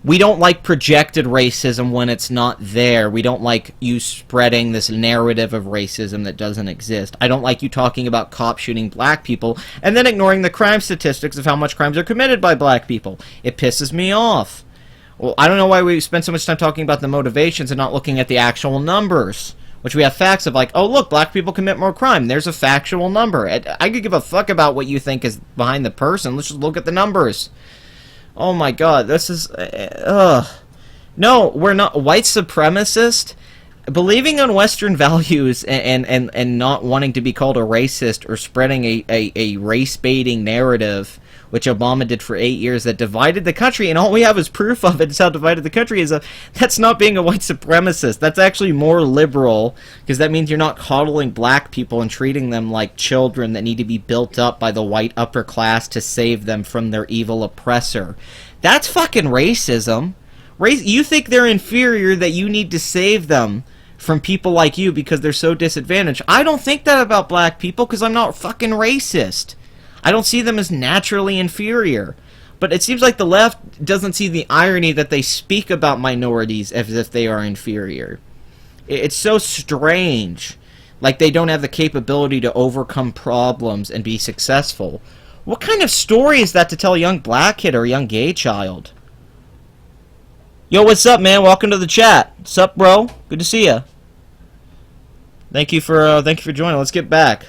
We don't like projected racism when it's not there. We don't like you spreading this narrative of racism that doesn't exist. I don't like you talking about cops shooting black people and then ignoring the crime statistics of how much crimes are committed by black people. It pisses me off. Well, I don't know why we spend so much time talking about the motivations and not looking at the actual numbers, which we have facts of, like, oh, look, black people commit more crime. There's a factual number. I could give a fuck about what you think is behind the person. Let's just look at the numbers. Oh my god, this is... No, we're not... White supremacist? Believing on Western values and not wanting to be called a racist or spreading a race-baiting narrative, which Obama did for 8 years, that divided the country, and all we have is proof of it, is how divided the country is. That's not being a white supremacist. That's actually more liberal, because that means you're not coddling black people and treating them like children that need to be built up by the white upper class to save them from their evil oppressor. That's fucking racism. You think they're inferior, that you need to save them from people like you because they're so disadvantaged. I don't think that about black people because I'm not fucking racist. I don't see them as naturally inferior. But it seems like the left doesn't see the irony that they speak about minorities as if they are inferior. It's so strange. Like they don't have the capability to overcome problems and be successful. What kind of story is that to tell a young black kid or a young gay child? Yo, what's up, man? Welcome to the chat. What's up, bro? Good to see you. Thank you for joining. Let's get back.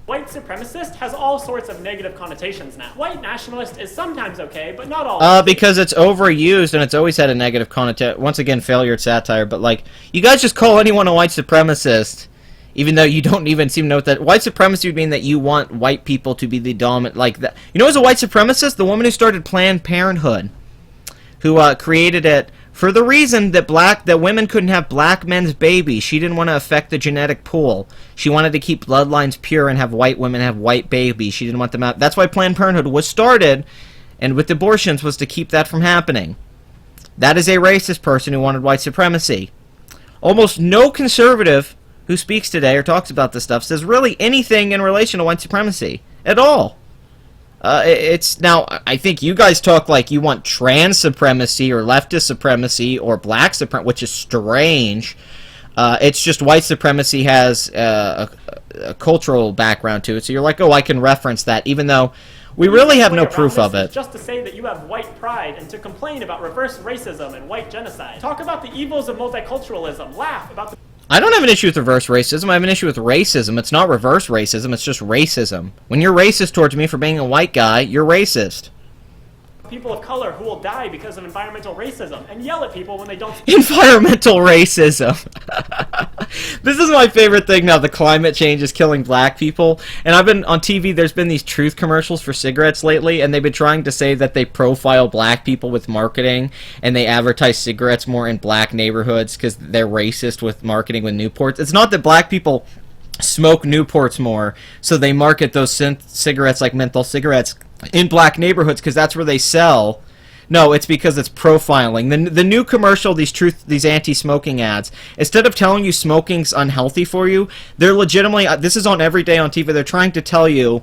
White supremacist has all sorts of negative connotations now. White nationalist is sometimes okay, but not always. Because it's overused and it's always had a negative connotation. Once again, failure at satire. But like, you guys just call anyone a white supremacist, even though you don't even seem to know what that. White supremacy would mean that you want white people to be the dominant, like that. You know who's a white supremacist? The woman who started Planned Parenthood, who created it for the reason that women couldn't have black men's babies. She didn't want to affect the genetic pool. She wanted to keep bloodlines pure and have white women have white babies. She didn't want them out. That's why Planned Parenthood was started, and with abortions was to keep that from happening. That is a racist person who wanted white supremacy. Almost no conservative who speaks today or talks about this stuff says really anything in relation to white supremacy at all. It's now, I think you guys talk like you want trans supremacy or leftist supremacy or black supremacy, which is strange. It's just white supremacy has a cultural background to it, so you're like, oh, I can reference that, even though we really have no proof of it. Just to say that you have white pride and to complain about reverse racism and white genocide. Talk about the evils of multiculturalism. Laugh about the... I don't have an issue with reverse racism. I have an issue with racism. It's not reverse racism, it's just racism. When you're racist towards me for being a white guy, you're racist. People of color who will die because of environmental racism and yell at people when they don't speak. Environmental racism. This is my favorite thing now. The climate change is killing black people. And I've been on TV, there's been these truth commercials for cigarettes lately, and they've been trying to say that they profile black people with marketing and they advertise cigarettes more in black neighborhoods because they're racist with marketing with Newports. It's not that black people smoke Newports more, so they market those cigarettes like menthol cigarettes in black neighborhoods because that's where they sell. No, it's because it's profiling. The new commercial, these anti-smoking ads, instead of telling you smoking's unhealthy for you, they're legitimately, this is on every day on TV, they're trying to tell you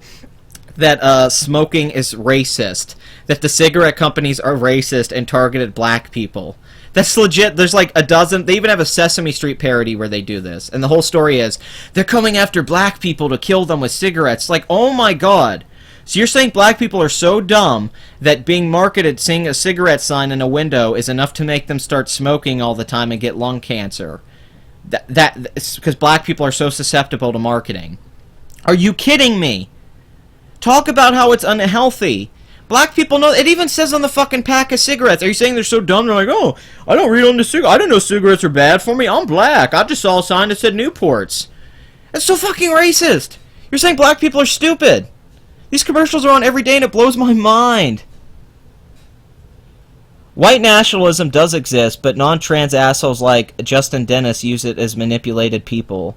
that smoking is racist, that the cigarette companies are racist and targeted black people. That's legit. There's like a dozen. They even have a Sesame Street parody where they do this. And the whole story is, they're coming after black people to kill them with cigarettes. Like, oh my god. So you're saying black people are so dumb that being marketed, seeing a cigarette sign in a window is enough to make them start smoking all the time and get lung cancer. That's because black people are so susceptible to marketing. Are you kidding me? Talk about how it's unhealthy. Black people know, it even says on the fucking pack of cigarettes. Are you saying they're so dumb? They're like, oh, I don't read on the cigarette. I didn't know cigarettes are bad for me. I'm black. I just saw a sign that said Newports. That's so fucking racist. You're saying black people are stupid. These commercials are on every day and it blows my mind. White nationalism does exist, but non-trans assholes like Justin Dennis use it as manipulated people.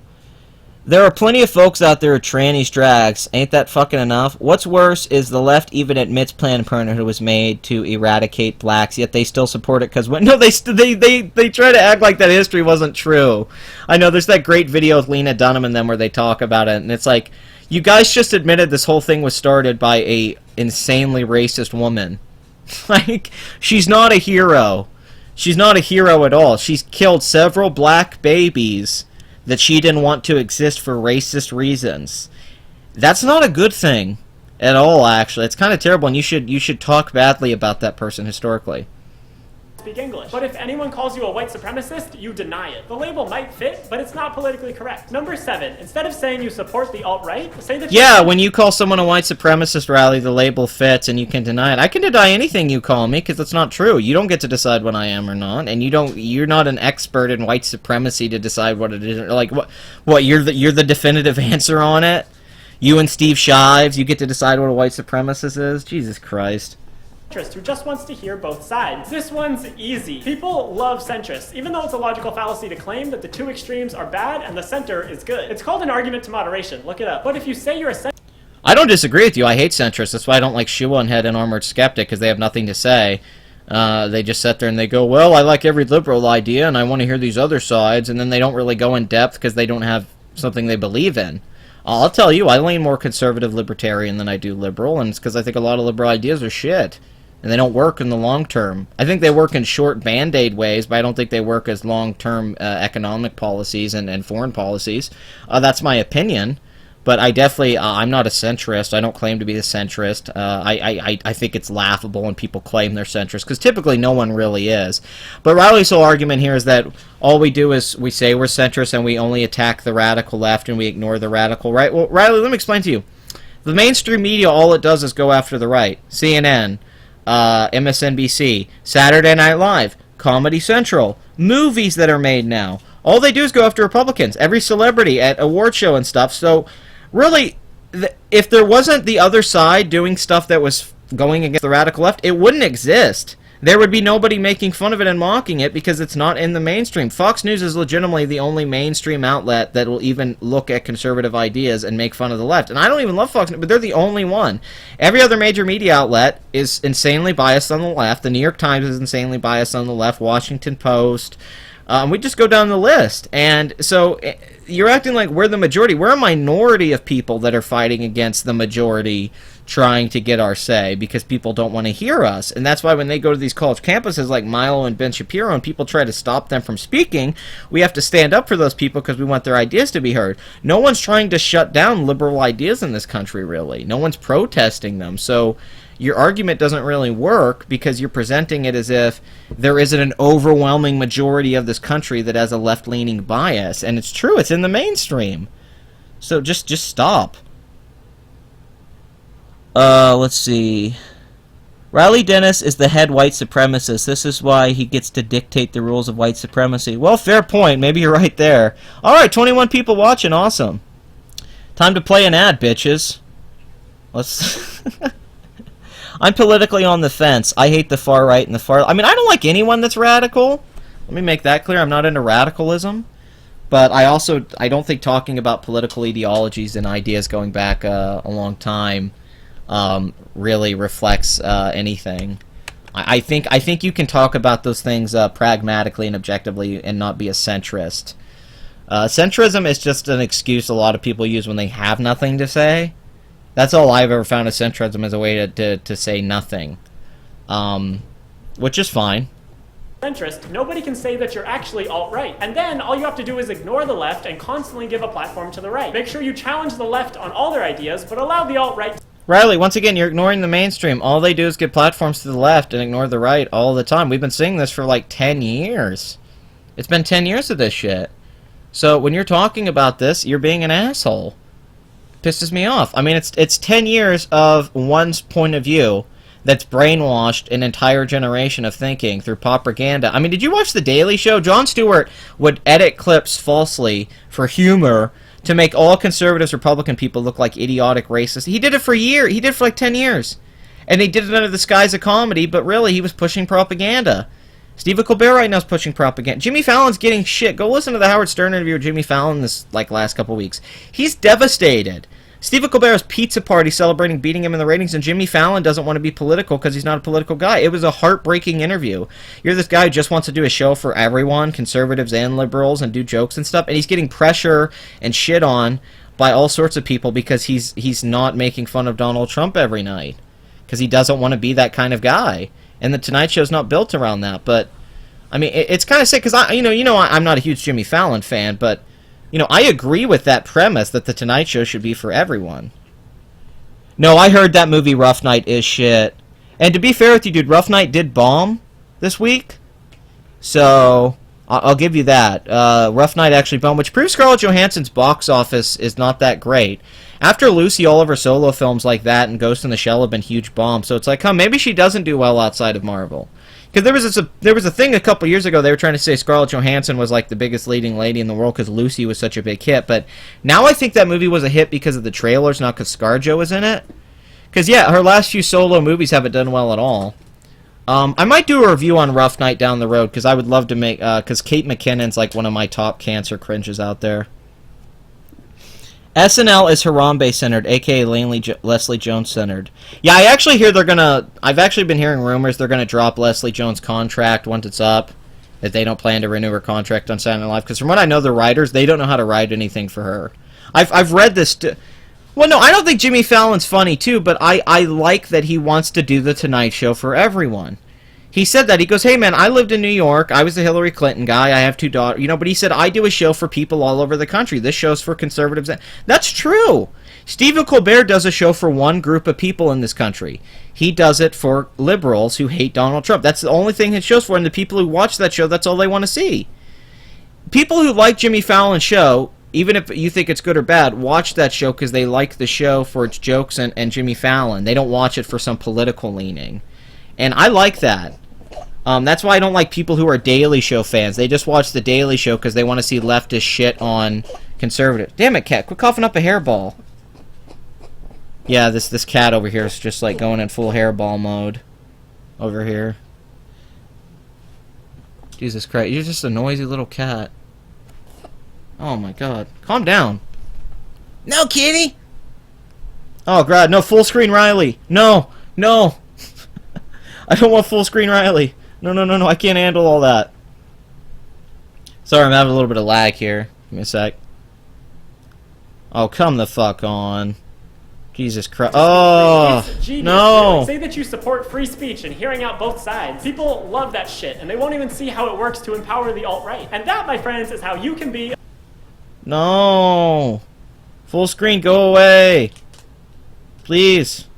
There are plenty of folks out there who are trannies drags. Ain't that fucking enough? What's worse is the left even admits Planned Parenthood was made to eradicate blacks, yet they still support it because when no, they try to act like that history wasn't true. I know there's that great video with Lena Dunham and them where they talk about it, and it's like, you guys just admitted this whole thing was started by a insanely racist woman. Like, she's not a hero. She's not a hero at all. She's killed several black babies that she didn't want to exist for racist reasons. That's not a good thing at all, actually. It's kind of terrible, and you should talk badly about that person historically. Speak English. But if anyone calls you a white supremacist, you deny it. The label might fit, but it's not politically correct. Number 7, instead of saying you support the alt-right, say that Yeah, when you call someone a white supremacist, Riley, the label fits and you can deny it. I can deny anything you call me because it's not true. You don't get to decide what I am or not, and you're not an expert in white supremacy to decide what it is. Like what you're the definitive answer on it? You and Steve Shives, you get to decide what a white supremacist is? Jesus Christ. Who just wants to hear both sides. This one's easy. People love centrists, even though it's a logical fallacy to claim that the two extremes are bad and the center is good. It's called an argument to moderation. Look it up. But if you say you're a centrist... I don't disagree with you. I hate centrists. That's why I don't like Shua and Head and Armored Skeptic, because they have nothing to say. They just sit there and they go, well, I like every liberal idea and I want to hear these other sides, and then they don't really go in depth because they don't have something they believe in. I'll tell you, I lean more conservative libertarian than I do liberal, and it's because I think a lot of liberal ideas are shit. And they don't work in the long term. I think they work in short band-aid ways, but I don't think they work as long-term economic policies and foreign policies. That's my opinion. But I definitely, I'm not a centrist. I don't claim to be a centrist. I think it's laughable when people claim they're centrist, because typically no one really is. But Riley's whole argument here is that all we do is we say we're centrist and we only attack the radical left and we ignore the radical right. Well, Riley, let me explain to you. The mainstream media, all it does is go after the right. CNN, MSNBC, Saturday Night Live, Comedy Central, movies that are made now. All they do is go after Republicans. Every celebrity at award show and stuff. So, really, if there wasn't the other side doing stuff that was going against the radical left, it wouldn't exist. There would be nobody making fun of it and mocking it because it's not in the mainstream. Fox News is legitimately the only mainstream outlet that will even look at conservative ideas and make fun of the left. And I don't even love Fox News, but they're the only one. Every other major media outlet is insanely biased on the left. The New York Times is insanely biased on the left. Washington Post. We just go down the list. And so you're acting like we're the majority. We're a minority of people that are fighting against the majority trying to get our say because people don't want to hear us. And that's why when they go to these college campuses like Milo and Ben Shapiro and people try to stop them from speaking, we have to stand up for those people because we want their ideas to be heard. No one's trying to shut down liberal ideas in this country, really. No one's protesting them. So your argument doesn't really work because you're presenting it as if there isn't an overwhelming majority of this country that has a left-leaning bias. And it's true, it's in the mainstream. So just stop. Let's see. Riley Dennis is the head white supremacist. This is why he gets to dictate the rules of white supremacy. Well, fair point. Maybe you're right there. Alright, 21 people watching. Awesome. Time to play an ad, bitches. Let's... I'm politically on the fence. I hate the far right and the far... I mean, I don't like anyone that's radical. Let me make that clear. I'm not into radicalism. But I don't think talking about political ideologies and ideas going back a long time really reflects anything. I think you can talk about those things pragmatically and objectively and not be a centrist. Centrism is just an excuse a lot of people use when they have nothing to say. That's all I've ever found of centrism as a way to say nothing, which is fine. Centrist, nobody can say that you're actually alt-right. And then all you have to do is ignore the left and constantly give a platform to the right. Make sure you challenge the left on all their ideas, but allow the alt-right... Riley, once again, you're ignoring the mainstream. All they do is give platforms to the left and ignore the right all the time. We've been saying this for like 10 years. It's been 10 years of this shit. So when you're talking about this, you're being an asshole. Pisses me off. I mean, it's 10 years of one's point of view that's brainwashed an entire generation of thinking through propaganda. I mean, did you watch The Daily Show? Jon Stewart would edit clips falsely for humor to make all conservatives, Republican people look like idiotic racists. He did it for a year. He did it for like 10 years. And they did it under the guise of comedy, but really he was pushing propaganda. Stephen Colbert right now is pushing propaganda. Jimmy Fallon's getting shit. Go listen to the Howard Stern interview with Jimmy Fallon this last couple weeks. He's devastated. Stephen Colbert's pizza party celebrating beating him in the ratings, and Jimmy Fallon doesn't want to be political because he's not a political guy. It was a heartbreaking interview. You're this guy who just wants to do a show for everyone, conservatives and liberals, and do jokes and stuff, and he's getting pressure and shit on by all sorts of people because he's not making fun of Donald Trump every night. because he doesn't want to be that kind of guy. And the Tonight Show's not built around that. But I mean, it's kind of sick because I'm not a huge Jimmy Fallon fan, but I agree with that premise that the Tonight Show should be for everyone. No, I heard that movie Rough Night is shit. And to be fair with you, dude, Rough Night did bomb this week. So I'll give you that. Rough Night actually bombed, which proves Scarlett Johansson's box office is not that great. After Lucy, all of her solo films like that and Ghost in the Shell have been huge bombs. So it's like, maybe she doesn't do well outside of Marvel. Because there was a thing a couple years ago, they were trying to say Scarlett Johansson was like the biggest leading lady in the world because Lucy was such a big hit. But now I think that movie was a hit because of the trailers, not because ScarJo was in it. Because, yeah, her last few solo movies haven't done well at all. I might do a review on Rough Night down the road, because I would love to make... because Kate McKinnon's like one of my top cancer cringes out there. SNL is Harambe-centered, a.k.a. Leslie Jones-centered. Yeah, I actually hear they're gonna... I've actually been hearing rumors they're gonna drop Leslie Jones' contract once it's up. That they don't plan to renew her contract on Saturday Night Live. Because from what I know, the writers, they don't know how to write anything for her. I've read this... Well, no, I don't think Jimmy Fallon's funny, too, but I like that he wants to do the Tonight Show for everyone. He said that. He goes, hey, man, I lived in New York. I was the Hillary Clinton guy. I have 2 daughters. But he said, I do a show for people all over the country. This show's for conservatives. That's true. Stephen Colbert does a show for one group of people in this country. He does it for liberals who hate Donald Trump. That's the only thing his show's for, and the people who watch that show, that's all they want to see. People who like Jimmy Fallon's show... Even if you think it's good or bad, watch that show because they like the show for its jokes and Jimmy Fallon. They don't watch it for some political leaning. And I like that. That's why I don't like people who are Daily Show fans. They just watch the Daily Show because they want to see leftist shit on conservative. Damn it, cat. Quit coughing up a hairball. Yeah, this cat over here is just like going in full hairball mode. Over here. Jesus Christ. You're just a noisy little cat. Oh my god. Calm down. No, kitty! Oh god, no, full screen Riley. No, no. I don't want full screen Riley. No, I can't handle all that. Sorry, I'm having a little bit of lag here. Give me a sec. Oh, come the fuck on. Jesus Christ. Oh, no. Say that you support free speech and hearing out both sides. People love that shit, and they won't even see how it works to empower the alt-right. And that, my friends, is how you can be... No. Full screen, go away. Please.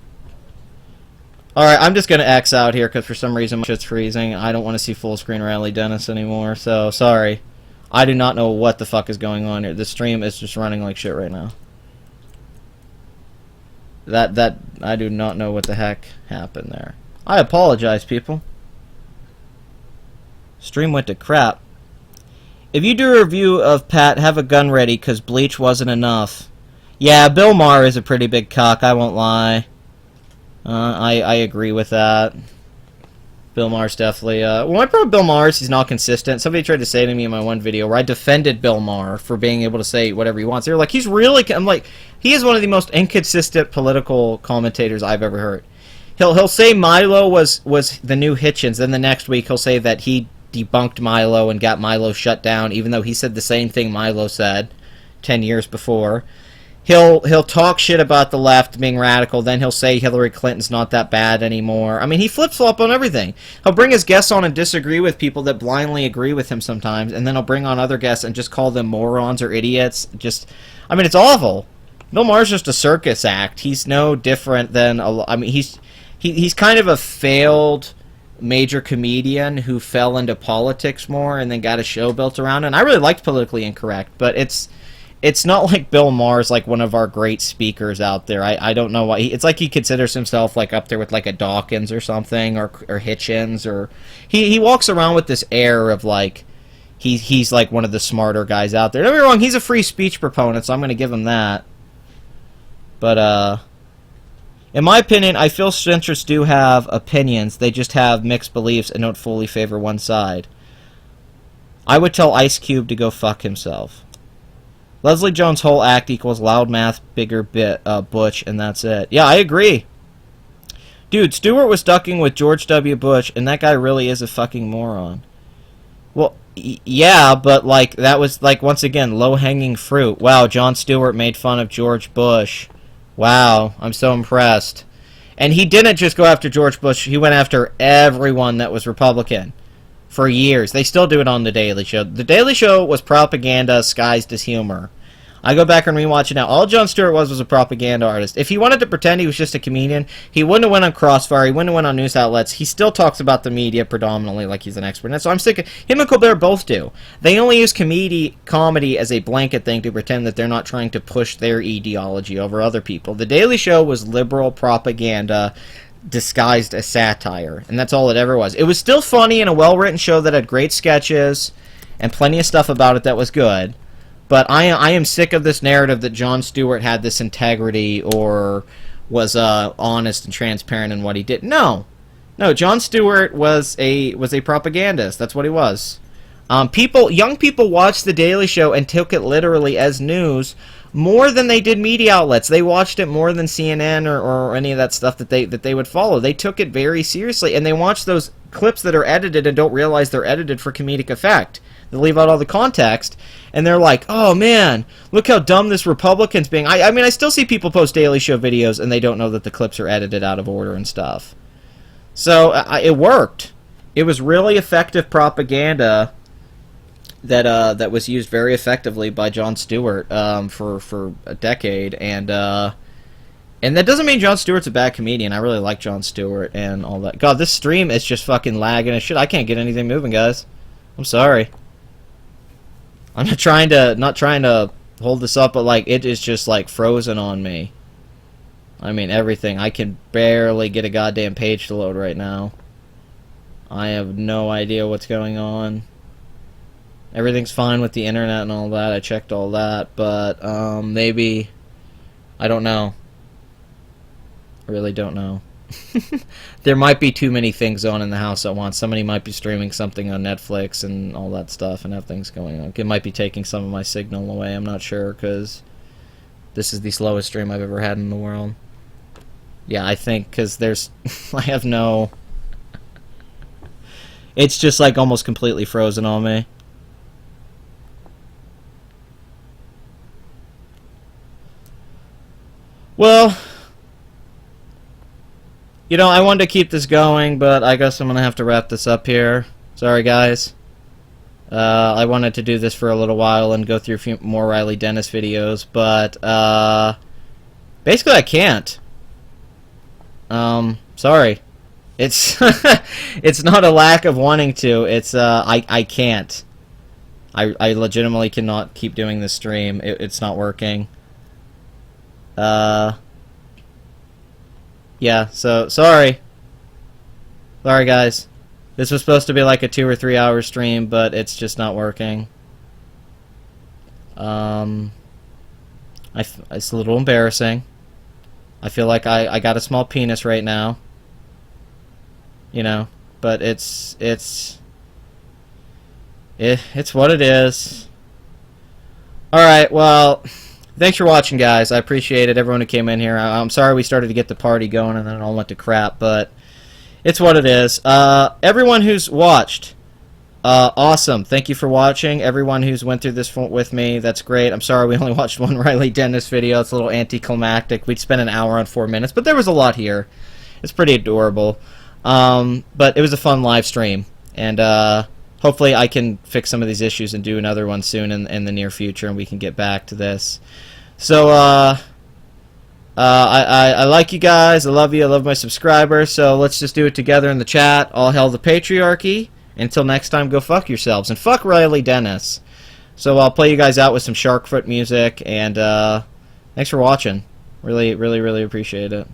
Alright, I'm just going to X out here because for some reason my shit's freezing. I don't want to see full screen Riley Dennis anymore, so sorry. I do not know what the fuck is going on here. The stream is just running like shit right now. I do not know what the heck happened there. I apologize, people. Stream went to crap. If you do a review of Pat, have a gun ready, because Bleach wasn't enough. Yeah, Bill Maher is a pretty big cock, I won't lie. I agree with that. Bill Maher's definitely, well, my problem with Bill Maher is he's not consistent. Somebody tried to say to me in my one video where I defended Bill Maher for being able to say whatever he wants. They were like, he's really, I'm like, he is one of the most inconsistent political commentators I've ever heard. He'll say Milo was the new Hitchens, then the next week he'll say that he debunked Milo and got Milo shut down, even though he said the same thing Milo said 10 years before. He'll talk shit about the left being radical, then he'll say Hillary Clinton's not that bad anymore. I mean, he flip-flop on everything. He'll bring his guests on and disagree with people that blindly agree with him sometimes, and then he'll bring on other guests and just call them morons or idiots. Just, I mean, it's awful. Bill Maher's just a circus act. He's no different than, I mean, he's kind of a failed major comedian who fell into politics more and then got a show built around it. And I really liked Politically Incorrect, but it's not like Bill Maher's like one of our great speakers out there. I don't know why. It's like he considers himself like up there with like a Dawkins or something, or Hitchens, or he walks around with this air of like he's like one of the smarter guys out there. Don't get me wrong, he's a free speech proponent, so I'm going to give him that. But in my opinion, I feel centrists do have opinions. They just have mixed beliefs and don't fully favor one side. I would tell Ice Cube to go fuck himself. Leslie Jones' whole act equals loudmouth, bigger Butch, and that's it. Yeah, I agree. Dude, Stewart was ducking with George W. Bush, and that guy really is a fucking moron. Well, yeah, but, like, that was, like, once again, low-hanging fruit. Wow, Jon Stewart made fun of George Bush. Wow, I'm so impressed. And he didn't just go after George Bush. He went after everyone that was Republican for years. They still do it on The Daily Show. The Daily Show was propaganda disguised as humor. I go back and rewatch it now. All Jon Stewart was a propaganda artist. If he wanted to pretend he was just a comedian, he wouldn't have went on Crossfire. He wouldn't have went on news outlets. He still talks about the media predominantly like he's an expert. And so I'm sick of him and Colbert both do. They only use comedy as a blanket thing to pretend that they're not trying to push their ideology over other people. The Daily Show was liberal propaganda disguised as satire, and that's all it ever was. It was still funny and a well-written show that had great sketches and plenty of stuff about it that was good. But I am sick of this narrative that Jon Stewart had this integrity or was honest and transparent in what he did. No, Jon Stewart was a propagandist. That's what he was. Young people watched The Daily Show and took it literally as news more than they did media outlets. They watched it more than CNN or any of that stuff that they would follow. They took it very seriously, and they watch those clips that are edited and don't realize they're edited for comedic effect. They leave out all the context, and they're like, oh man, look how dumb this Republican's being. I mean, I still see people post Daily Show videos, and they don't know that the clips are edited out of order and stuff. So, it worked. It was really effective propaganda that was used very effectively by Jon Stewart for a decade, and that doesn't mean Jon Stewart's a bad comedian. I really like Jon Stewart and all that. God, this stream is just fucking lagging as shit. I can't get anything moving, guys. I'm sorry. I'm not trying to hold this up, but like it is just like frozen on me. I mean everything. I can barely get a goddamn page to load right now. I have no idea what's going on. Everything's fine with the internet and all that. I checked all that, but maybe I don't know. I really don't know. There might be too many things on in the house at once. Somebody might be streaming something on Netflix and all that stuff and have things going on. It might be taking some of my signal away. I'm not sure, because this is the slowest stream I've ever had in the world. Yeah, I think, because there's... I have no... It's just like almost completely frozen on me. Well... You know, I wanted to keep this going, but I guess I'm going to have to wrap this up here. Sorry, guys. I wanted to do this for a little while and go through a few more Riley Dennis videos, but basically I can't. Sorry. It's it's not a lack of wanting to. It's I can't. I legitimately cannot keep doing this stream. It's not working. Yeah, so, sorry. Sorry, guys. This was supposed to be like a 2 or 3 hour stream, but it's just not working. It's a little embarrassing. I feel like I got a small penis right now. You know, but it's what it is. Alright, well... Thanks for watching, guys. I appreciate it. Everyone who came in here. I'm sorry we started to get the party going and then it all went to crap, but it's what it is. Everyone who's watched, awesome. Thank you for watching. Everyone who's went through this with me, that's great. I'm sorry we only watched one Riley Dennis video. It's a little anticlimactic. We'd spent an hour on 4 minutes, but there was a lot here. It's pretty adorable. But it was a fun live stream, and hopefully I can fix some of these issues and do another one soon in the near future, and we can get back to this. So, I like you guys. I love you. I love my subscribers. So let's just do it together in the chat. All hail the patriarchy. Until next time, go fuck yourselves. And fuck Riley Dennis. So I'll play you guys out with some Sharkfoot music. And thanks for watching. Really, really, really appreciate it.